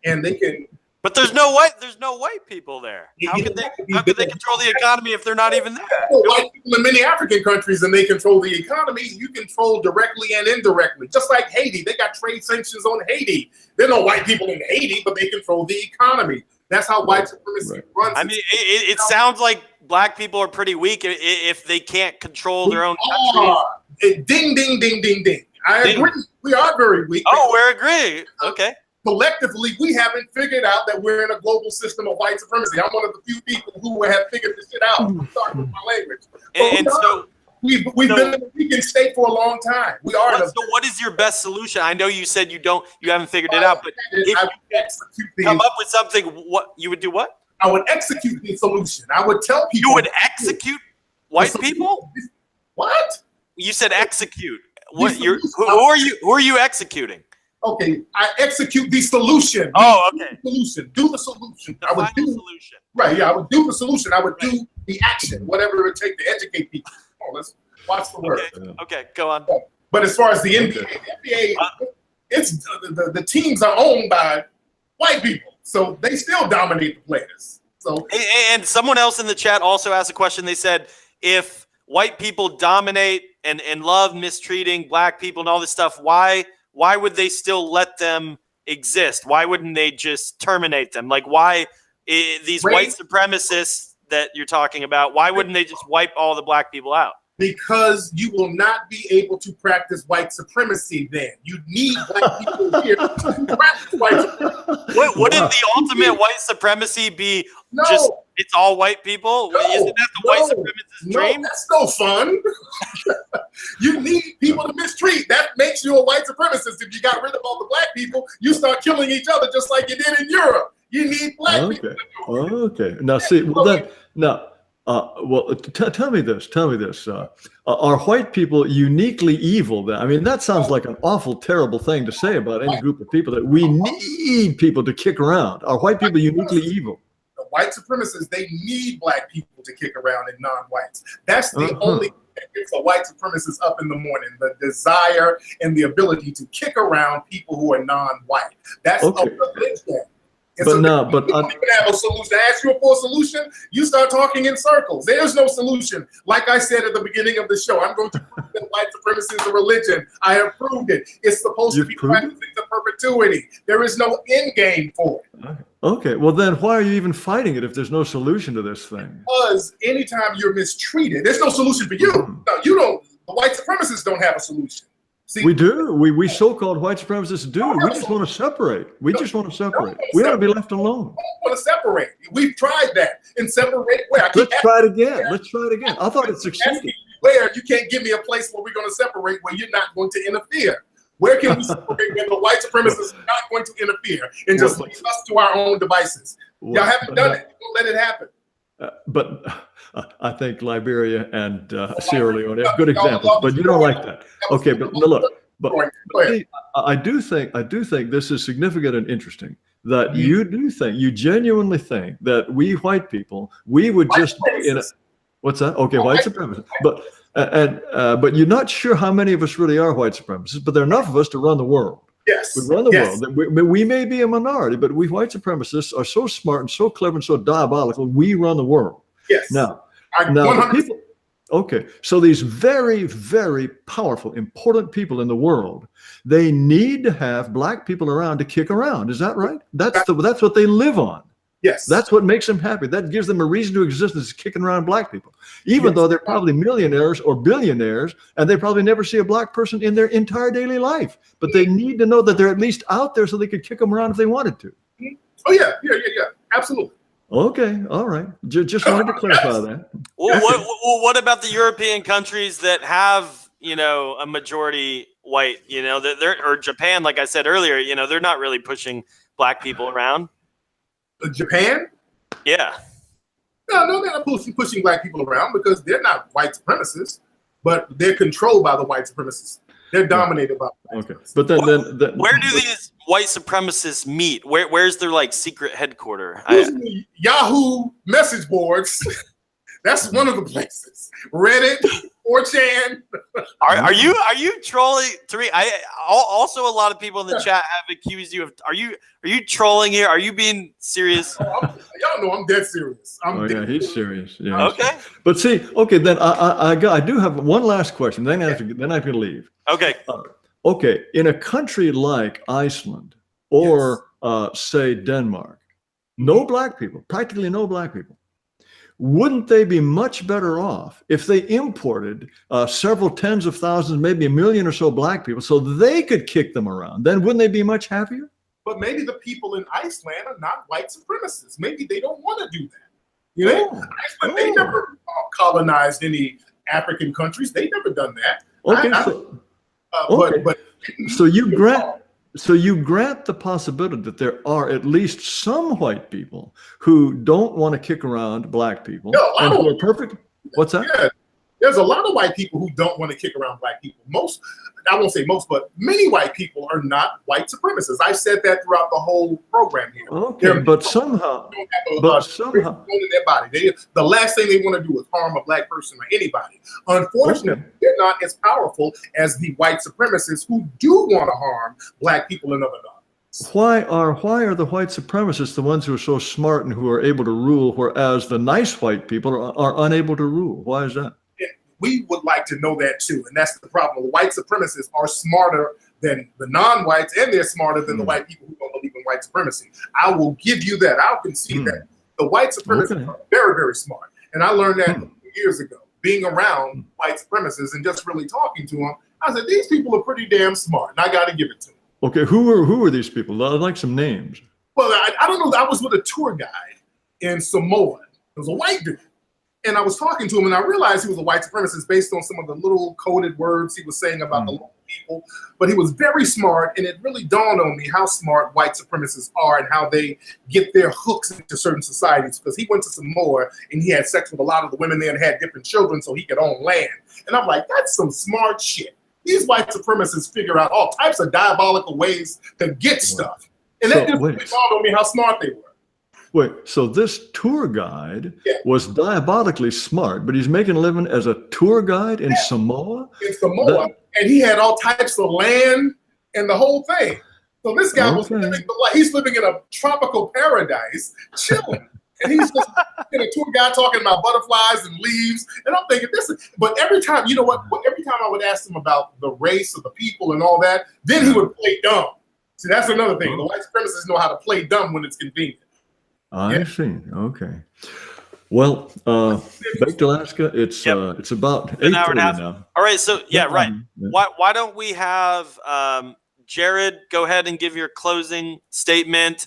And they can. But there's no white people there. How could they control the economy if they're not even there? White people in many African countries, and they control the economy. You control directly and indirectly. Just like Haiti, they got trade sanctions on Haiti. There are no white people in Haiti, but they control the economy. That's how white supremacy runs. I mean, it sounds like black people are pretty weak if they can't control their own country. Ding, ding, ding, ding, ding. I agree. We are very weak. Oh, we're agreeing. Okay. Collectively, we haven't figured out that we're in a global system of white supremacy. I'm one of the few people who have figured this shit out. I'm sorry with my language. And so we've been in a weakened state for a long time. We are. So what is your best solution? I know you said you haven't figured it out, but if you come up with something, what you would do? What? I would execute the solution. I would tell people. You would execute white people? What? You said execute. What? Who are you executing? Okay, I execute the solution. Oh, okay. Do the solution. I would do the solution. Right, yeah, I would do the solution. I would do the action, whatever it takes to educate people. Oh, let's watch the word. Okay, go on. But as far as the NBA, it's the teams are owned by white people, so they still dominate the players. So, and someone else in the chat also asked a question. They said, if white people dominate and love mistreating black people and all this stuff, why would they still let them exist? Why wouldn't they just terminate them? Like, why these white supremacists that you're talking about, why wouldn't they just wipe all the black people out? Because you will not be able to practice white supremacy then. You need black people here to practice white supremacy. Wouldn't the ultimate white supremacy be just it's all white people? Isn't that the white supremacist dream? That's no fun. You need people to mistreat. That makes you a white supremacist. If you got rid of all the black people, you start killing each other just like you did in Europe. You need black people. Okay. Now, see, tell me this. Are white people uniquely evil then? I mean, that sounds like an awful, terrible thing to say about any group of people, that we need people to kick around. Are white people uniquely evil? The white supremacists, they need black people to kick around and non-whites. That's the only thing that gets a white supremacist up in the morning, the desire and the ability to kick around people who are non-white. That's a religion. And you don't even have a solution. I ask you for a solution, you start talking in circles. There's no solution. Like I said at the beginning of the show, I'm going to prove that white supremacy is a religion. I have proved it. It's supposed to be practiced in perpetuity. There is no end game for it. Okay, well then why are you even fighting it if there's no solution to this thing? Because anytime you're mistreated, there's no solution for you. No, you don't. The white supremacists don't have a solution. See, we do. We so-called white supremacists do. We just want to separate. We just want to separate. We don't want to be left alone. We don't want to separate. We've tried that and separate where. Let's try it again. Let's try it again. I thought it succeeded. Where you can't give me a place where we're going to separate where you're not going to interfere. Where can we separate when the white supremacists are not going to interfere and just leave us to our own devices? Y'all haven't done it. Don't let it happen. But I think Liberia and Sierra Leone have good examples, but you don't like that. Okay, but look, I do think this is significant and interesting that you genuinely think that we white people, we would just be in a, what's that? Okay, white supremacists. But you're not sure how many of us really are white supremacists, but there are enough of us to run the world. Yes. We run the world. We may be a minority, but we white supremacists are so smart and so clever and so diabolical, we run the world. Yes. Now people, okay, so these very, very powerful, important people in the world, they need to have black people around to kick around. Is that right? That's what they live on. Yes. That's what makes them happy. That gives them a reason to exist, is kicking around black people. Even though they're probably millionaires or billionaires, and they probably never see a black person in their entire daily life. But they need to know that they're at least out there so they could kick them around if they wanted to. Oh, yeah. Absolutely. Okay, all right. Just wanted to clarify that. What about the European countries that have, a majority white, or Japan, like I said earlier, they're not really pushing black people around. Japan? Yeah. No, they're not pushing black people around because they're not white supremacists, but they're controlled by the white supremacists. They're dominated by white supremacists. But then where do these white supremacists meet? Where's their secret headquarters? Yahoo message boards. That's one of the places. Reddit, 4chan. Are you trolling, Tariq? Also a lot of people in the chat have accused you of. Are you trolling here? Are you being serious? Y'all know I'm dead serious. Yeah, he's serious. Yeah. Okay. But see, okay, then I do have one last question. Then I can leave. Okay. Okay, in a country like Iceland or say Denmark, no black people, practically no black people. Wouldn't they be much better off if they imported several tens of thousands, maybe 1 million or so black people, so they could kick them around? Then wouldn't they be much happier? But maybe the people in Iceland are not white supremacists. Maybe they don't want to do that. You know, Iceland, they never colonized any African countries. They never done that. Okay, so you grant the possibility that there are at least some white people who don't want to kick around black people and who are perfect. What's that? Yeah, there's a lot of white people who don't want to kick around black people. Most, I won't say most, but many white people are not white supremacists. I've said that throughout the whole program here. Okay, but somehow, in their body. The last thing they want to do is harm a black person or anybody. Unfortunately, they're not as powerful as the white supremacists who do want to harm black people and other dogs. Why are the white supremacists the ones who are so smart and who are able to rule, whereas the nice white people are unable to rule? Why is that? We would like to know that too, and that's the problem. The white supremacists are smarter than the non-whites, and they're smarter than the white people who don't believe in white supremacy. I will give you that. I'll concede that. The white supremacists are very, very smart, and I learned that years ago, being around white supremacists and just really talking to them. I said, these people are pretty damn smart, and I got to give it to them. Okay, who are these people? I'd like some names. Well, I don't know. I was with a tour guide in Samoa. It was a white dude. And I was talking to him, and I realized he was a white supremacist based on some of the little coded words he was saying about the local people. But he was very smart, and it really dawned on me how smart white supremacists are and how they get their hooks into certain societies. Because he went to Samoa, and he had sex with a lot of the women there and had different children so he could own land. And I'm like, that's some smart shit. These white supremacists figure out all types of diabolical ways to get stuff. And that just really dawned on me how smart they were. Wait, so this tour guide was diabolically smart, but he's making a living as a tour guide in Samoa? In Samoa, and he had all types of land and the whole thing. So this guy was living, he's living in a tropical paradise, chilling. And he's just a tour guide talking about butterflies and leaves. And I'm thinking, but every time, you know what? Every time I would ask him about the race of the people and all that, then he would play dumb. See, that's another thing. The white supremacists know how to play dumb when it's convenient. I see. Okay. Well, back to Alaska. It's about 8:30 now. All right. So right. Why don't we have Jared go ahead and give your closing statement,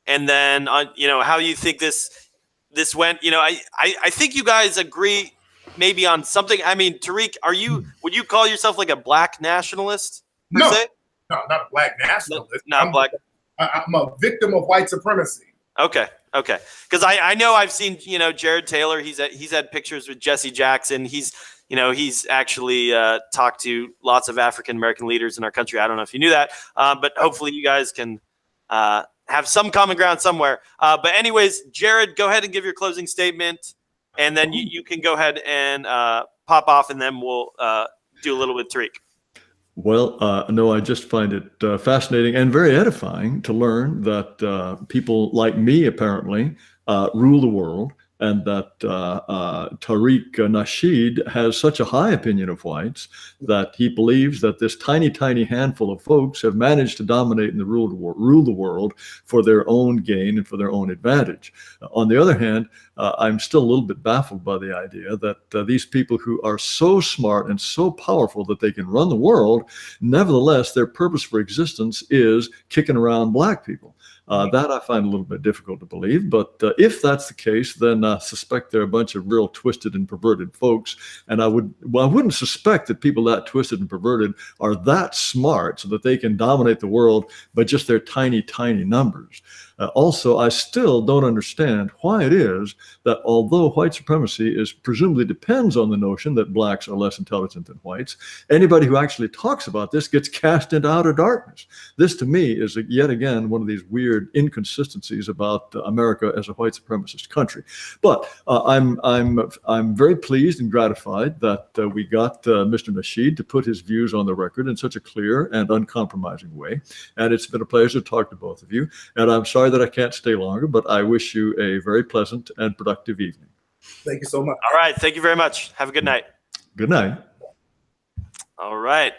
and then how you think this went. I think you guys agree maybe on something. I mean, Tariq, would you call yourself like a black nationalist? No, not a black nationalist. Not black. I'm a victim of white supremacy. Okay. Because I know I've seen, Jared Taylor, he's had pictures with Jesse Jackson. He's actually talked to lots of African-American leaders in our country. I don't know if you knew that, but hopefully you guys can have some common ground somewhere. But anyways, Jared, go ahead and give your closing statement, and then you can go ahead and pop off, and then we'll do a little with Tariq. Well, no, I just find it fascinating and very edifying to learn that people like me apparently rule the world, and that Tariq Nasheed has such a high opinion of whites that he believes that this tiny, tiny handful of folks have managed to dominate and rule the world for their own gain and for their own advantage. On the other hand, I'm still a little bit baffled by the idea that these people who are so smart and so powerful that they can run the world, nevertheless, their purpose for existence is kicking around black people. That I find a little bit difficult to believe, but if that's the case, then I suspect they're a bunch of real twisted and perverted folks. And I wouldn't suspect that people that twisted and perverted are that smart so that they can dominate the world by just their tiny, tiny numbers. Also, I still don't understand why it is that although white supremacy presumably depends on the notion that blacks are less intelligent than whites, anybody who actually talks about this gets cast into outer darkness. This, to me, is yet again one of these weird inconsistencies about America as a white supremacist country. But I'm very pleased and gratified that we got Mr. Nasheed to put his views on the record in such a clear and uncompromising way. And it's been a pleasure to talk to both of you. And I'm sorry that I can't stay longer, but I wish you a very pleasant and productive evening. Thank you so much. All right. Thank you very much. Have a good night. Good night. All right.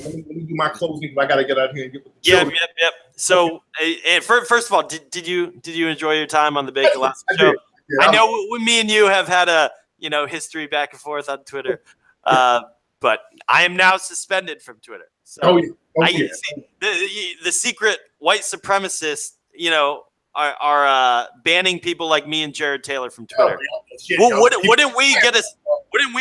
Let me do my closing. I got to get out here and get with the Yep, children. yep. So, and first of all, did you enjoy your time on the Bake Alaska show? Yeah, I know me and you have had a history back and forth on Twitter, but I am now suspended from Twitter. So see, the secret white supremacists, are banning people like me and Jared Taylor from Twitter. Well, wouldn't we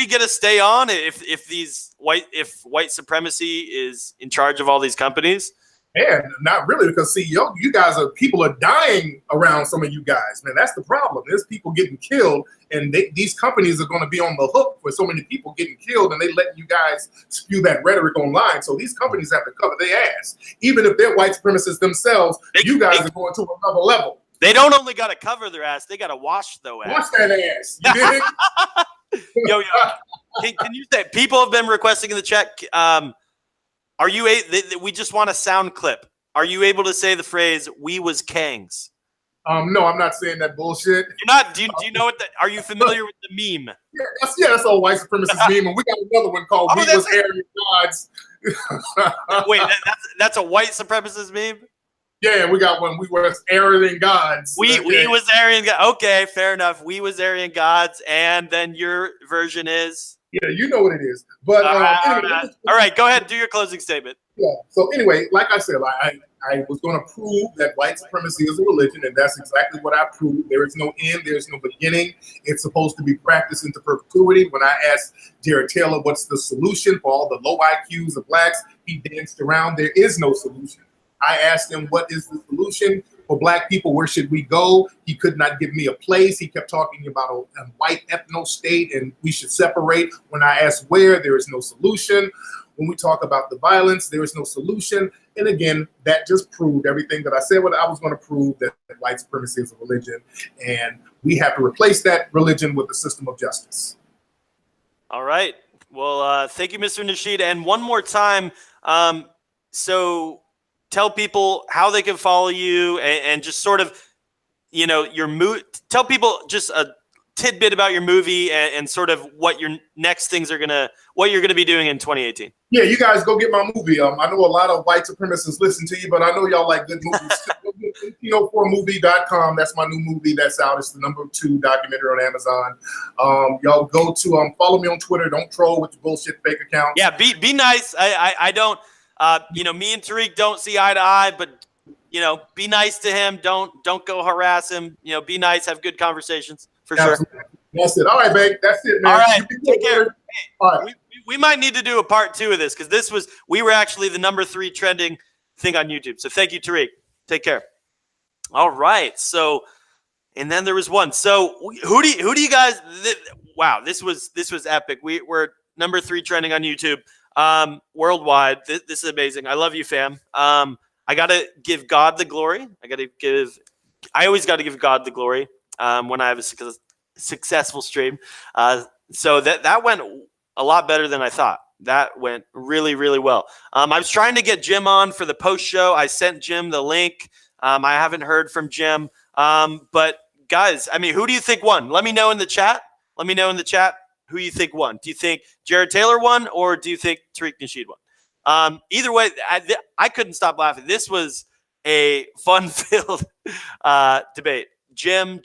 get to stay on if white supremacy is in charge of all these companies? And not really, because see, you guys people are dying around some of you guys, man. That's the problem. There's people getting killed, and these companies are going to be on the hook for so many people getting killed, and they letting you guys spew that rhetoric online. So these companies have to cover their ass, even if they're white supremacists themselves. You guys are going to another level. They don't only got to cover their ass; they got to wash their ass. Wash that ass. You dig? Yo, can you say people have been requesting in the chat? Are you we just want a sound clip. Are you able to say the phrase "we was Kangs"? No, I'm not saying that bullshit. You're not. Do you know what? Are you familiar with the meme? That's all white supremacist meme, and we got another one called "We was Aryan Gods." Wait, that's a white supremacist meme. Yeah, we got one. We were Aryan Gods. We was Aryan Gods. Okay, fair enough. We was Aryan Gods, and then your version is. Yeah, you know what it is. But anyway, all right, go ahead. Do your closing statement. Yeah. So anyway, like I said, I was going to prove that white supremacy is a religion, and that's exactly what I proved. There is no end. There's no beginning. It's supposed to be practiced into perpetuity. When I asked Jared Taylor what's the solution for all the low IQs of blacks, he danced around. There is no solution. I asked him, what is the solution for black people? Where should we go? He could not give me a place. He kept talking about a white ethno state and we should separate. When I asked where, there is no solution. When we talk about the violence, there is no solution. And again, that just proved everything that I said what I was going to prove, that white supremacy is a religion. And we have to replace that religion with a system of justice. All right. Well, thank you, Mr. Nasheed. And one more time, so tell people how they can follow you and just sort of, your mood. Tell people just a tidbit about your movie and sort of what your next things are what you're gonna be doing in 2018. Yeah, you guys go get my movie. I know a lot of white supremacists listen to you, but I know y'all like good movies. 1804movie.com. That's my new movie that's out. It's the #2 documentary on Amazon. Y'all go to follow me on Twitter. Don't troll with the bullshit fake account. Yeah, be nice. I don't. Me and Tariq don't see eye to eye, but be nice to him. Don't go harass him. Be nice. Have good conversations for sure. That's it. All right, babe. That's it, man. All right. Take care. Hey, all right. We might need to do a part 2 of this because we were actually the #3 trending thing on YouTube. So thank you, Tariq. Take care. All right. So, and then there was one. So who do you guys? Wow, this was epic. We're #3 trending on YouTube. Worldwide. This is amazing. I love you, fam. I gotta give God the glory. I always gotta give God the glory when I have a successful stream. So that went a lot better than I thought. That went really, really well. I was trying to get Jim on for the post show. I sent Jim the link. I haven't heard from Jim. But guys, who do you think won? Let me know in the chat. Who you think won? Do you think Jared Taylor won, or do you think Tariq Nasheed won? Either way, I couldn't stop laughing. This was a fun-filled debate. Jim.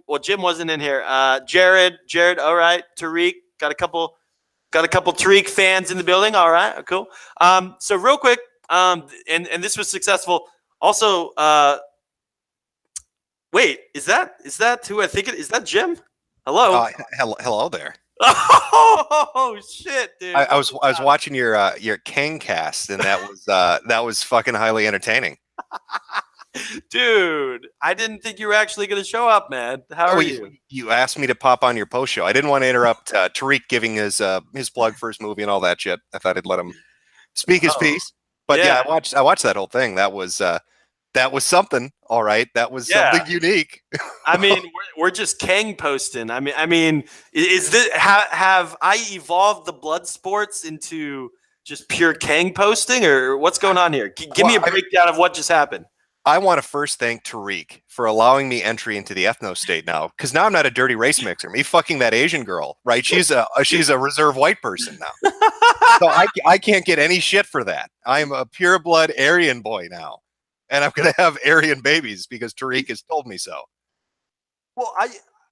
Well, Jim wasn't in here. Jared. All right. Tariq. Got a couple Tariq fans in the building. All right. Cool. So real quick, and this was successful. Also, wait, is that who I think it is? That Jim? Hello. Hello there. Oh shit, dude! I was watching your KANG cast, and that was fucking highly entertaining. Dude, I didn't think you were actually going to show up, man. How are you? You asked me to pop on your post show. I didn't want to interrupt Tariq giving his plug for his movie and all that shit. I thought I'd let him speak his piece. But yeah, I watched that whole thing. That was something. All right, that was something unique. We're just Kang posting. Is this have I evolved the blood sports into just pure Kang posting, or what's going on here? Give me a breakdown of what just happened. I want to first thank Tariq for allowing me entry into the ethno state now, because now I'm not a dirty race mixer. Me fucking that Asian girl, right? She's a reserve white person now, so I can't get any shit for that. I'm a pure blood Aryan boy now, and I'm gonna have Aryan babies because Tariq has told me so. Well,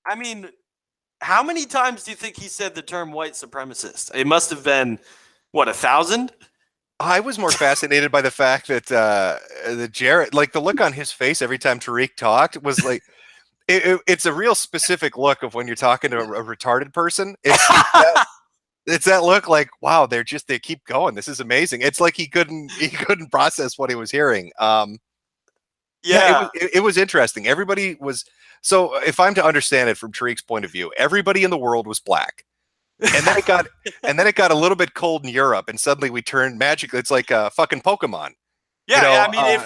I mean, how many times do you think he said the term white supremacist? It must have been, what, 1,000? I was more fascinated by the fact that the Jared, like the look on his face every time Tariq talked was like, it's a real specific look of when you're talking to a retarded person. It's that look like, wow, they keep going. This is amazing. It's like he couldn't process what he was hearing. It was interesting. Everybody was, so if I'm to understand it from Tariq's point of view, everybody in the world was black. And then it got a little bit cold in Europe, and suddenly we turned magic. It's like a fucking Pokemon. Yeah, you know, I mean,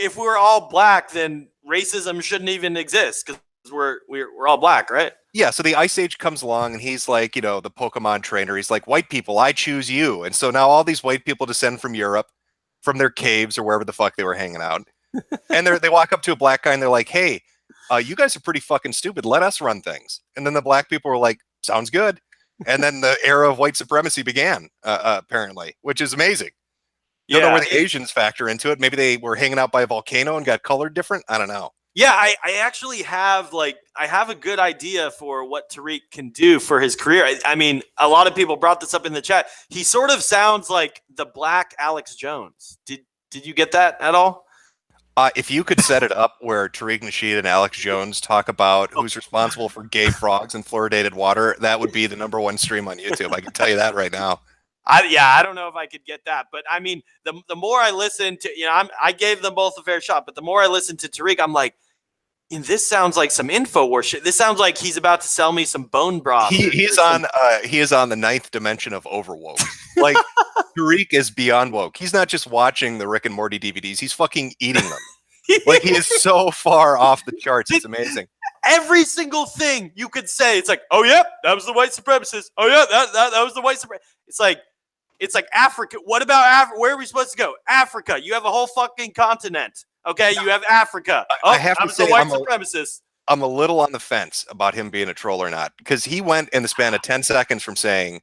if we're all black, then racism shouldn't even exist because we're all black, right? Yeah. So the Ice Age comes along, and he's like, you know, the Pokemon trainer. He's like, white people, I choose you. And so now all these white people descend from Europe, from their caves or wherever the fuck they were hanging out, and they walk up to a black guy and they're like, hey, you guys are pretty fucking stupid. Let us run things. And then the black people were like, sounds good. And then the era of white supremacy began, apparently, which is amazing. Don't know where the Asians factor into it. Maybe they were hanging out by a volcano and got colored different. I don't know. Yeah, I actually have a good idea for what Tariq can do for his career. I mean, a lot of people brought this up in the chat. He sort of sounds like the black Alex Jones. Did you get that at all? If you could set it up where Tariq Nasheed and Alex Jones talk about who's responsible for gay frogs and fluoridated water, that would be the #1 stream on YouTube. I can tell you that right now. I don't know if I could get that, but I mean, the more I listen to, you know, I gave them both a fair shot, but the more I listen to Tariq, I'm like, this sounds like some InfoWars shit. This sounds like he's about to sell me some bone broth. He is on the 9th dimension of overwoke. Like Tariq is beyond woke. He's not just watching the Rick and Morty DVDs. He's fucking eating them. Like he is so far off the charts. It's amazing. Every single thing you could say, it's like, oh yeah, that was the white supremacist. Oh yeah, that was the white supremacist. It's like Africa. What about Africa? Where are we supposed to go? Africa. You have a whole fucking continent. Okay, you have Africa. I have to say, the white supremacist. I'm a little on the fence about him being a troll or not, because he went in the span of 10 seconds from saying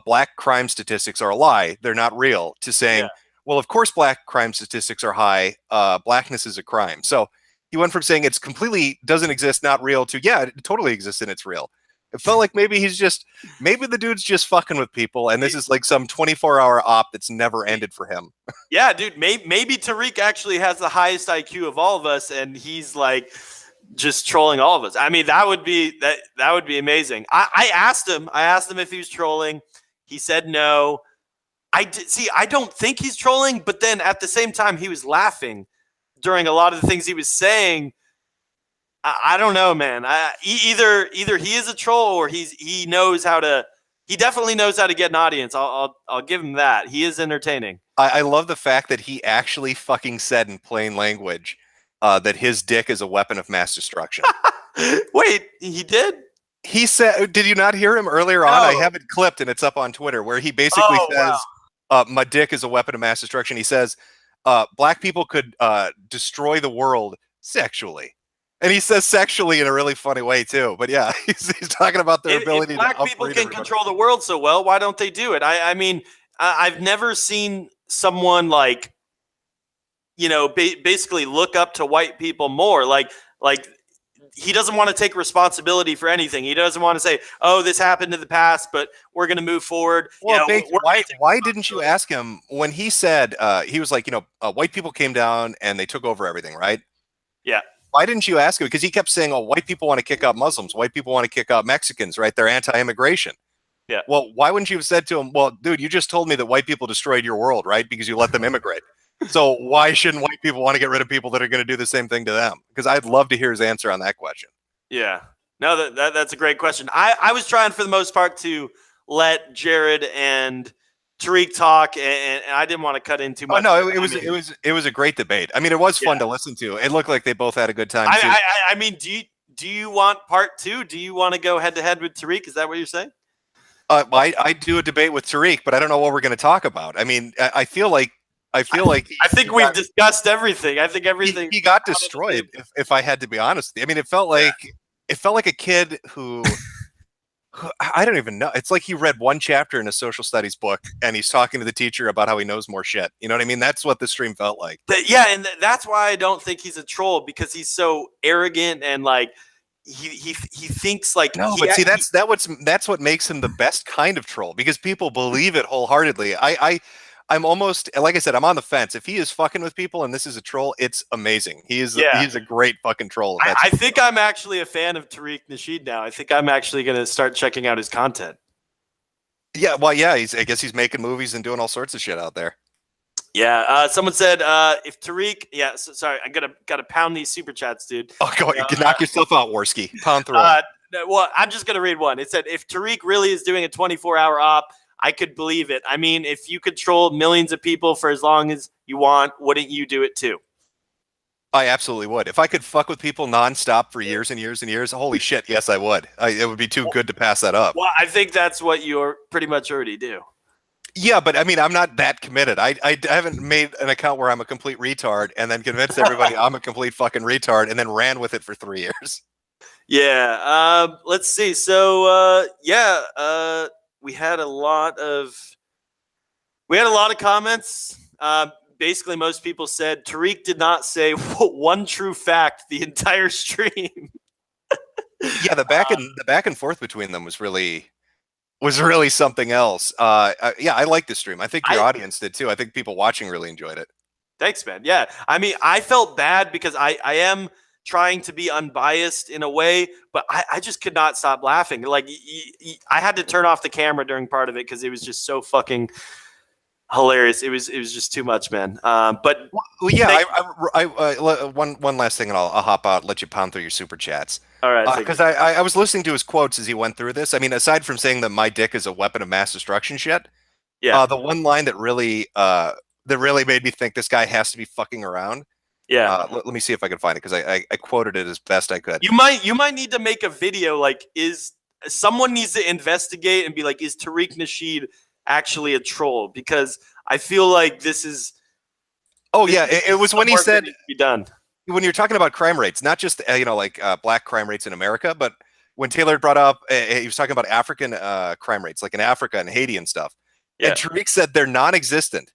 black crime statistics are a lie, they're not real, to saying, well, of course black crime statistics are high, blackness is a crime. So he went from saying it's completely doesn't exist, not real, to yeah, it totally exists and it's real. It felt like maybe the dude's just fucking with people, and this is like some 24-hour op that's never ended for him. Yeah, dude, maybe Tariq actually has the highest IQ of all of us, and he's like just trolling all of us. I mean, that would be amazing. I asked him if he was trolling. He said no. I don't think he's trolling, but then at the same time, he was laughing during a lot of the things he was saying. I don't know, man. Either he is a troll or he definitely knows how to get an audience. I'll give him that. He is entertaining. I love the fact that he actually fucking said in plain language that his dick is a weapon of mass destruction. Wait, he did? He said, did you not hear him earlier on? I have it clipped and it's up on Twitter, where he basically says, my dick is a weapon of mass destruction. He says, black people could destroy the world sexually. And he says sexually in a really funny way too. But yeah, he's talking about their ability to black people can control the world so well, why don't they do it? I mean, I've never seen someone like, you know, basically look up to white people more. Like he doesn't want to take responsibility for anything. He doesn't want to say, oh, this happened in the past, but we're going to move forward. Well, why didn't you ask him when he said, he was like, you know, white people came down and they took over everything, right? Yeah. Why didn't you ask him? Because he kept saying, oh, white people want to kick out Muslims. White people want to kick out Mexicans, right? They're anti-immigration. Yeah. Well, why wouldn't you have said to him, well, dude, you just told me that white people destroyed your world, right? Because you let them immigrate. So why shouldn't white people want to get rid of people that are going to do the same thing to them? Because I'd love to hear his answer on that question. Yeah. No, that's a great question. I was trying for the most part to let Jared and Tariq talk, and I didn't want to cut in too much. Oh, no, it was a great debate. I mean, it was fun to listen to. It looked like they both had a good time too. I mean, do you want part two? Do you want to go head to head with Tariq? Is that what you're saying? I do a debate with Tariq, but I don't know what we're going to talk about. I mean, I feel like I feel like I think we've discussed everything. I think everything he got destroyed. If I had to be honest, I mean, it felt like a kid who I don't even know. It's like he read one chapter in a social studies book and he's talking to the teacher about how he knows more shit. You know what I mean? That's what the stream felt like. And that's why I don't think he's a troll, because he's so arrogant and like he thinks like no. But see, that's what makes him the best kind of troll, because people believe it wholeheartedly. I'm almost, like I said, I'm on the fence. If he is fucking with people and this is a troll, it's amazing. He's a great fucking troll. I think I'm actually a fan of Tariq Nasheed now. I think I'm actually going to start checking out his content. Yeah, well, yeah, I guess he's making movies and doing all sorts of shit out there. Yeah, someone said if Tariq, sorry, I'm gotta pound these super chats, dude. Oh, go ahead, knock yourself out, Worski. Pound through. Well, I'm just gonna read one. It said if Tariq really is doing a 24-hour op, I could believe it. I mean, if you control millions of people for as long as you want, wouldn't you do it too? I absolutely would. If I could fuck with people nonstop for years and years and years, holy shit, yes, I would. It would be too good to pass that up. Well, I think that's what you're pretty much already do. Yeah, but I mean, I'm not that committed. I haven't made an account where I'm a complete retard and then convinced everybody I'm a complete fucking retard and then ran with it for 3 years. Yeah. Let's see. So, we had a lot of comments. Basically, most people said Tariq did not say one true fact the entire stream. Yeah, the back and forth between them was really something else. I like the stream. I think your audience did too. I think people watching really enjoyed it. Thanks, man. Yeah, I mean, I felt bad because I am trying to be unbiased in a way, but I just could not stop laughing. Like I had to turn off the camera during part of it because it was just so fucking hilarious. It was just too much, man. But well, yeah, one last thing, and I'll hop out, let you pound through your super chats. All right, because I was listening to his quotes as he went through this. I mean, aside from saying that my dick is a weapon of mass destruction, shit. Yeah. The one line that really made me think this guy has to be fucking around. Yeah. Let me see if I can find it, because I quoted it as best I could. You might need to make a video. Like, someone needs to investigate and be like, is Tariq Nasheed actually a troll? Because I feel like this is. Oh yeah, it was when he said be done. When you're talking about crime rates, not just black crime rates in America, but when Taylor brought up, he was talking about African crime rates, like in Africa and Haiti and stuff. Yeah. And Tariq said they're non-existent.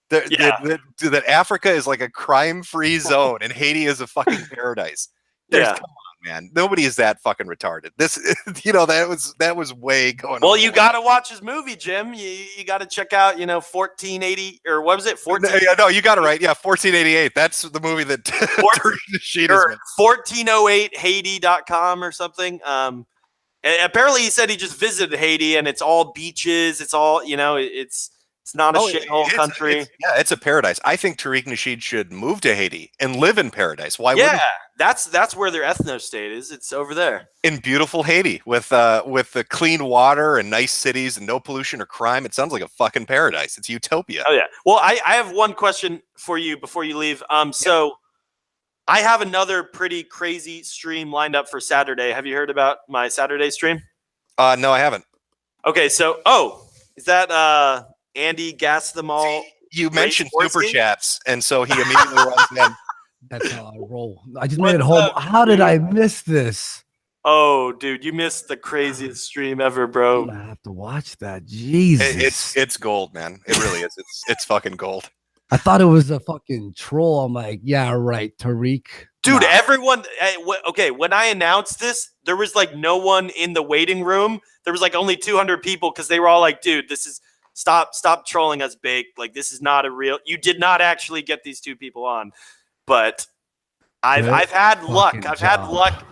That Africa is like a crime-free zone and Haiti is a fucking paradise. Come on, man. Nobody is that fucking retarded. This, that was way going. Well, you got to watch his movie, Jim. You got to check out, 1480, or what was it? 14. No, you got it right. Yeah, 1488. That's the movie that 1408haiti.com or something. And apparently he said he just visited Haiti and it's all beaches. It's all, it's not a shithole country. It's a paradise. I think Tariq Nasheed should move to Haiti and live in paradise. Why wouldn't he? That's where their ethno state is. It's over there in beautiful Haiti with the clean water and nice cities and no pollution or crime. It sounds like a fucking paradise. It's utopia. Oh yeah. Well, I have one question for you before you leave. So I have another pretty crazy stream lined up for Saturday. Have you heard about my Saturday stream? No, I haven't. Okay, so is that Andy Gas them all? You mentioned super chats, and so he immediately runs in. That's how I roll. I just made it home. How did I miss this? Oh, dude, you missed the craziest stream ever, bro. I have to watch that. Jesus, it's gold, man. It really is. It's fucking gold. I thought it was a fucking troll. I'm like, yeah, right, Tariq. Dude, everyone. Okay, when I announced this, there was like no one in the waiting room. There was like only 200 people because they were all like, dude, this is. Stop trolling us, Bake. Like, this is not a real. You did not actually get these two people on, but I've had luck. I've had luck.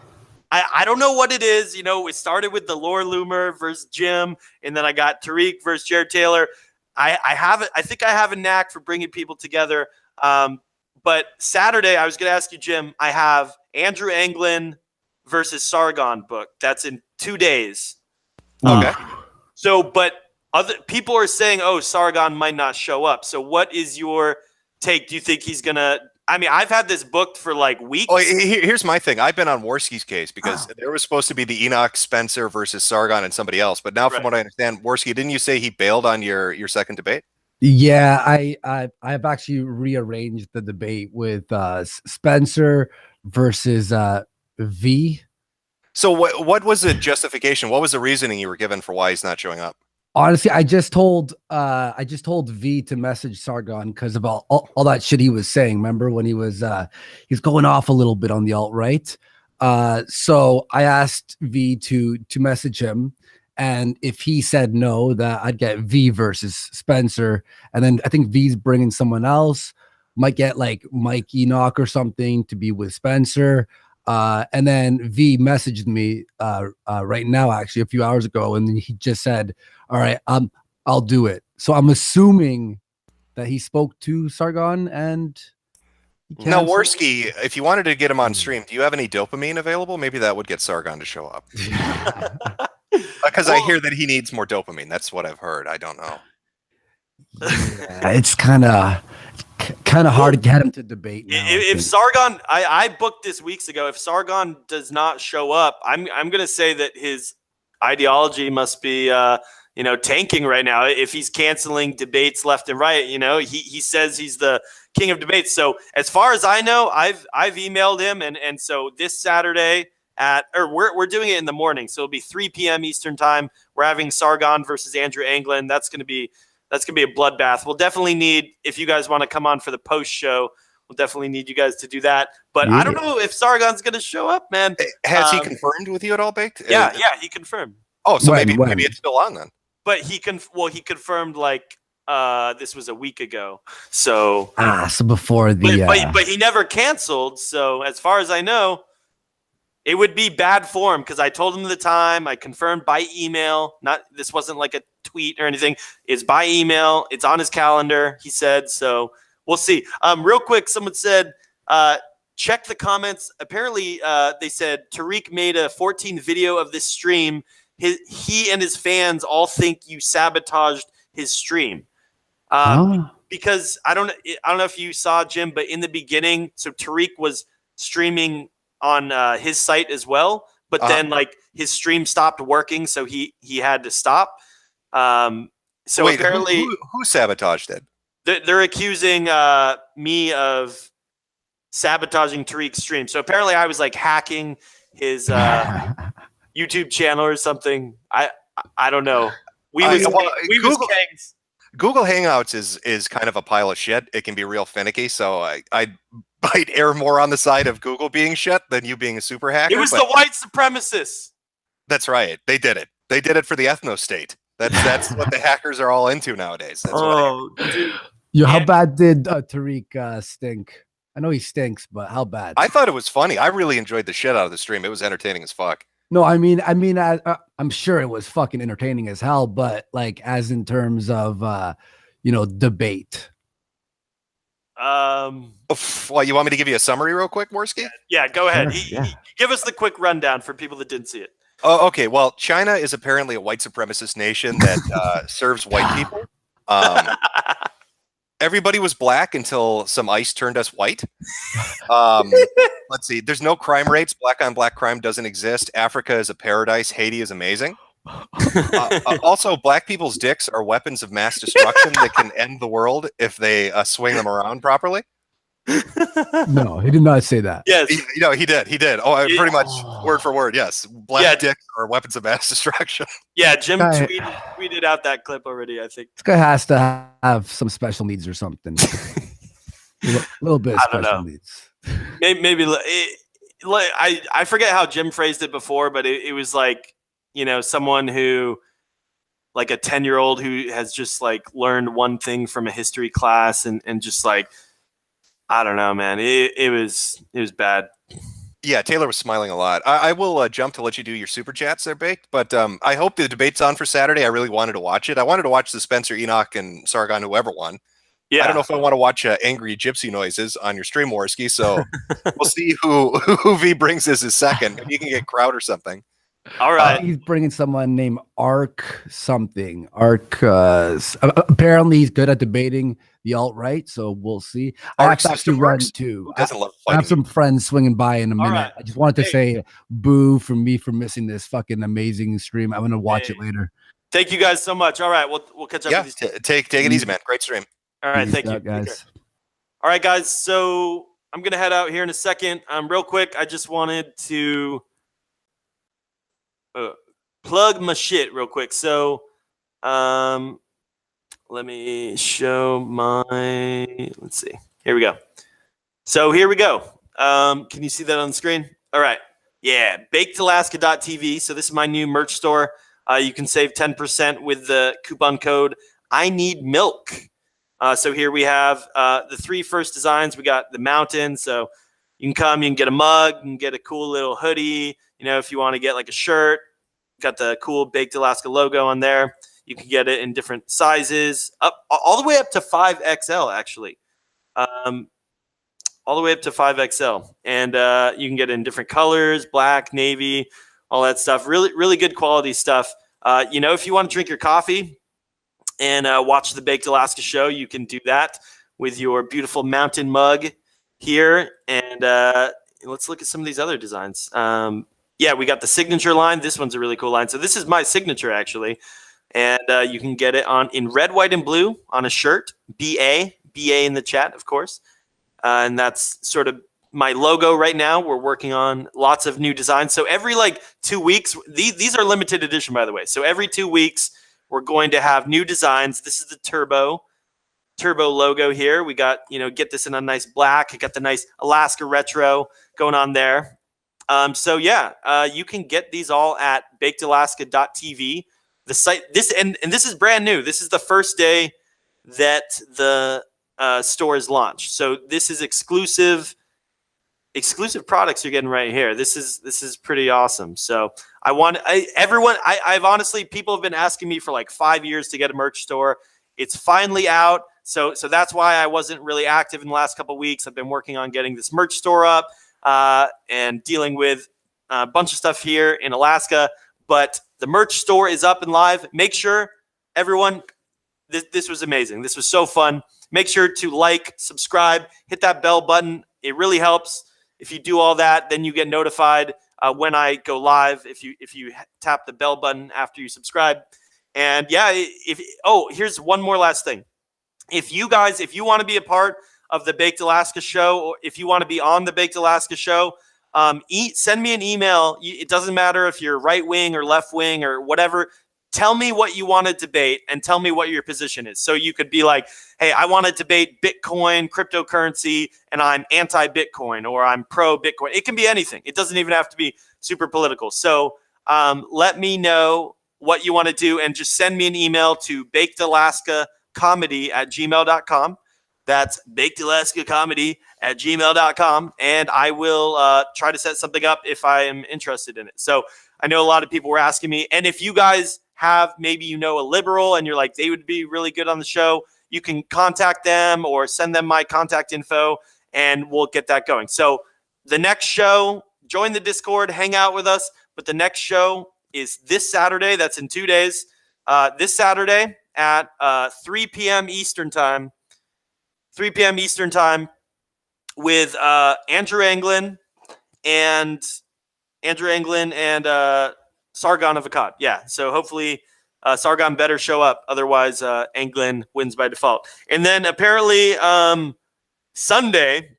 I don't know what it is. It started with the Lore Loomer versus Jim, and then I got Tariq versus Jared Taylor. I think I have a knack for bringing people together. But Saturday, I was going to ask you, Jim. I have Andrew Anglin versus Sargon book. That's in 2 days. Okay. So, but. Other people are saying, Sargon might not show up. So what is your take? Do you think he's going to – I mean, I've had this booked for like weeks. Oh, here's my thing. I've been on Worski's case because there was supposed to be the Enoch Spencer versus Sargon and somebody else. But now from what I understand, Worski, didn't you say he bailed on your second debate? Yeah, I've actually rearranged the debate with Spencer versus V. So what was the justification? What was the reasoning you were given for why he's not showing up? Honestly, I just told V to message Sargon because of all that shit he was saying. Remember when he's going off a little bit on the alt-right. So I asked V to message him, and if he said no, that I'd get V versus Spencer, and then I think V's bringing someone else, might get like Mike Enoch or something to be with Spencer. And then V messaged me right now, actually a few hours ago, and he just said, "All right, I'll do it." So I'm assuming that he spoke to Sargon and now, Worski, if you wanted to get him on stream, do you have any dopamine available? Maybe that would get Sargon to show up. Because I hear that he needs more dopamine. That's what I've heard. I don't know. Yeah, it's kind of hard to get him to debate now, if Sargon, I booked this weeks ago. If Sargon does not show up, I'm going to say that his ideology must be tanking right now. If he's canceling debates left and right, he says he's the king of debates. So as far as I know, I've emailed him, and so this Saturday we're doing it in the morning, so it'll be 3 p.m. Eastern time. We're having Sargon versus Andrew Anglin. That's gonna be a bloodbath. We'll definitely need, if you guys want to come on for the post show, we'll definitely need you guys to do that. But I don't know if Sargon's gonna show up, man. Has he confirmed with you at all, Baked? Yeah, he confirmed. Oh, so maybe it's still on then. But he confirmed like this was a week ago. So so before the but he never canceled. So as far as I know, it would be bad form because I told him the time. I confirmed by email. This wasn't like a tweet or anything. It's by email. It's on his calendar. He said so. We'll see. Real quick, someone said, check the comments. Apparently, they said Tariq made a 14 video of this stream. He and his fans all think you sabotaged his stream. Because I don't know if you saw, Jim, but in the beginning, so Tariq was streaming on his site as well, but then like his stream stopped working, so he had to stop. So wait, apparently, who sabotaged it? They're accusing me of sabotaging Tariq's stream. So apparently, I was like hacking his YouTube channel or something. I don't know. Google Hangouts is kind of a pile of shit. It can be real finicky, so I'd err more on the side of Google being shit than you being a super hacker. It was the white supremacists. That's right. They did it. They did it for the ethno state. That's what the hackers are all into nowadays. That's dude. Yo, how bad did Tariq stink? I know he stinks, but how bad? I thought it was funny. I really enjoyed the shit out of the stream. It was entertaining as fuck. No, I mean, I'm sure it was fucking entertaining as hell, but like, as in terms of, debate. Well, you want me to give you a summary real quick, Worski? Yeah, go ahead. Sure, give us the quick rundown for people that didn't see it. Oh, okay. Well, China is apparently a white supremacist nation that serves white people. Everybody was black until some ice turned us white. Let's see. There's no crime rates. Black on black crime doesn't exist. Africa is a paradise. Haiti is amazing. Also, black people's dicks are weapons of mass destruction that can end the world if they swing them around properly. No, he did not say that. Yes. He did. Oh, pretty much word for word. Yes. Black dicks are weapons of mass destruction. Yeah, Jim tweeted out that clip already, I think. This guy has to have some special needs or something. A little bit of special needs. Maybe I forget how Jim phrased it before, but it was like, someone who, like a 10-year-old who has just like learned one thing from a history class and just like, I don't know, man. It was bad. Yeah, Taylor was smiling a lot. I will jump to let you do your super chats there, Baked. But I hope the debate's on for Saturday. I really wanted to watch it. I wanted to watch the Spencer, Enoch, and Sargon, whoever won. Yeah. I don't know if I want to watch angry gypsy noises on your stream, Worski. So we'll see who V brings as his second. Maybe you can get Crowd or something. All right. He's bringing someone named Ark something. Ark. Apparently, he's good at debating the alt-right, so we'll see. I have to actually run too. I have some friends swinging by in a minute. Right. I just wanted to say boo for me for missing this fucking amazing stream. I'm going to watch it later. Thank you guys so much. All right, we'll catch up Yeah, with you. take it easy, man. Great stream. All right, Peace thank you, out, guys. All right, guys. So I'm gonna head out here in a second. Real quick, I just wanted to plug my shit real quick. So, let me show my. Let's see. Here we go. So here we go. Can you see that on the screen? All right. Yeah, bakedalaska.tv. So this is my new merch store. You can save 10% with the coupon code I need milk. So here we have the 3 first designs. We got the mountain. So you can come, you can get a mug, you can get a cool little hoodie. You know, if you want to get like a shirt, got the cool Baked Alaska logo on there. You can get it in different sizes, up all the way up to 5XL actually. All the way up to 5XL. And you can get it in different colors, black, navy, all that stuff. Really, really good quality stuff. You know, if you want to drink your coffee and watch the Baked Alaska show, you can do that with your beautiful mountain mug here. And let's look at some of these other designs. Yeah, we got the signature line. This one's a really cool line. So this is my signature, actually. And you can get it in red, white, and blue on a shirt. BA in the chat, of course. And that's sort of my logo right now. We're working on lots of new designs. So every 2 weeks, these are limited edition, by the way. So every 2 weeks, we're going to have new designs. This is the turbo logo here. We got, get this in a nice black. I got the nice Alaska retro going on there. So yeah, you can get these all at bakedalaska.tv. The site, this is brand new. This is the first day that the store is launched. So this is exclusive products you're getting right here. This is pretty awesome. So I've honestly, people have been asking me for like 5 years to get a merch store. It's finally out. So that's why I wasn't really active in the last couple of weeks. I've been working on getting this merch store up and dealing with a bunch of stuff here in Alaska. But the merch store is up and live. Make sure, everyone, this was amazing. This was so fun. Make sure to like, subscribe, hit that bell button. It really helps. If you do all that, then you get notified when I go live. If you tap the bell button after you subscribe. And yeah, here's one more last thing. If you want to be a part of the Baked Alaska show, or if you want to be on the Baked Alaska show, send me an email. It doesn't matter if you're right wing or left wing or whatever. Tell me what you want to debate and tell me what your position is. So you could be like, hey, I want to debate Bitcoin, cryptocurrency, and I'm anti-Bitcoin or I'm pro-Bitcoin. It can be anything. It doesn't even have to be super political. So let me know what you want to do and just send me an email to bakedalaskacomedy@gmail.com. That's bakedalaskacomedy@gmail.com. And I will try to set something up if I am interested in it. So I know a lot of people were asking me. And if you guys have maybe a liberal and you're like, they would be really good on the show, you can contact them or send them my contact info and we'll get that going. So the next show, join the Discord, hang out with us. But the next show is this Saturday. That's in 2 days. This Saturday at 3 p.m. Eastern time. 3 p.m. Eastern time with Andrew Anglin and Sargon of Akkad. Yeah, so hopefully Sargon better show up. Otherwise, Anglin wins by default. And then apparently Sunday,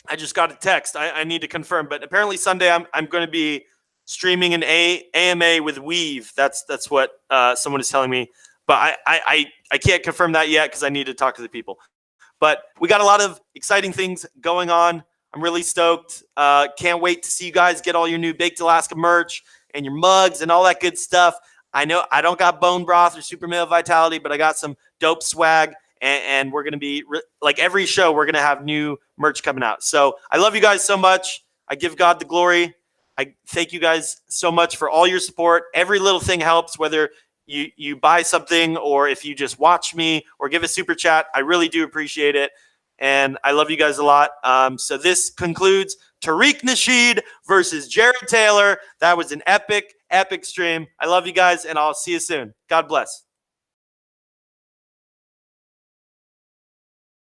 I just got a text. I need to confirm, but apparently Sunday I'm going to be streaming an AMA with Weave. That's what someone is telling me. But I can't confirm that yet because I need to talk to the people. But we got a lot of exciting things going on. I'm really stoked. Can't wait to see you guys get all your new Baked Alaska merch and your mugs and all that good stuff. I know I don't got bone broth or super male vitality, but I got some dope swag. And we're going to be like every show, we're going to have new merch coming out. So I love you guys so much. I give God the glory. I thank you guys so much for all your support. Every little thing helps, whether you buy something or if you just watch me or give a super chat. I really do appreciate it. And I love you guys a lot. So this concludes Tariq Nasheed versus Jared Taylor. That was an epic stream. I love you guys, and I'll see you soon. God bless.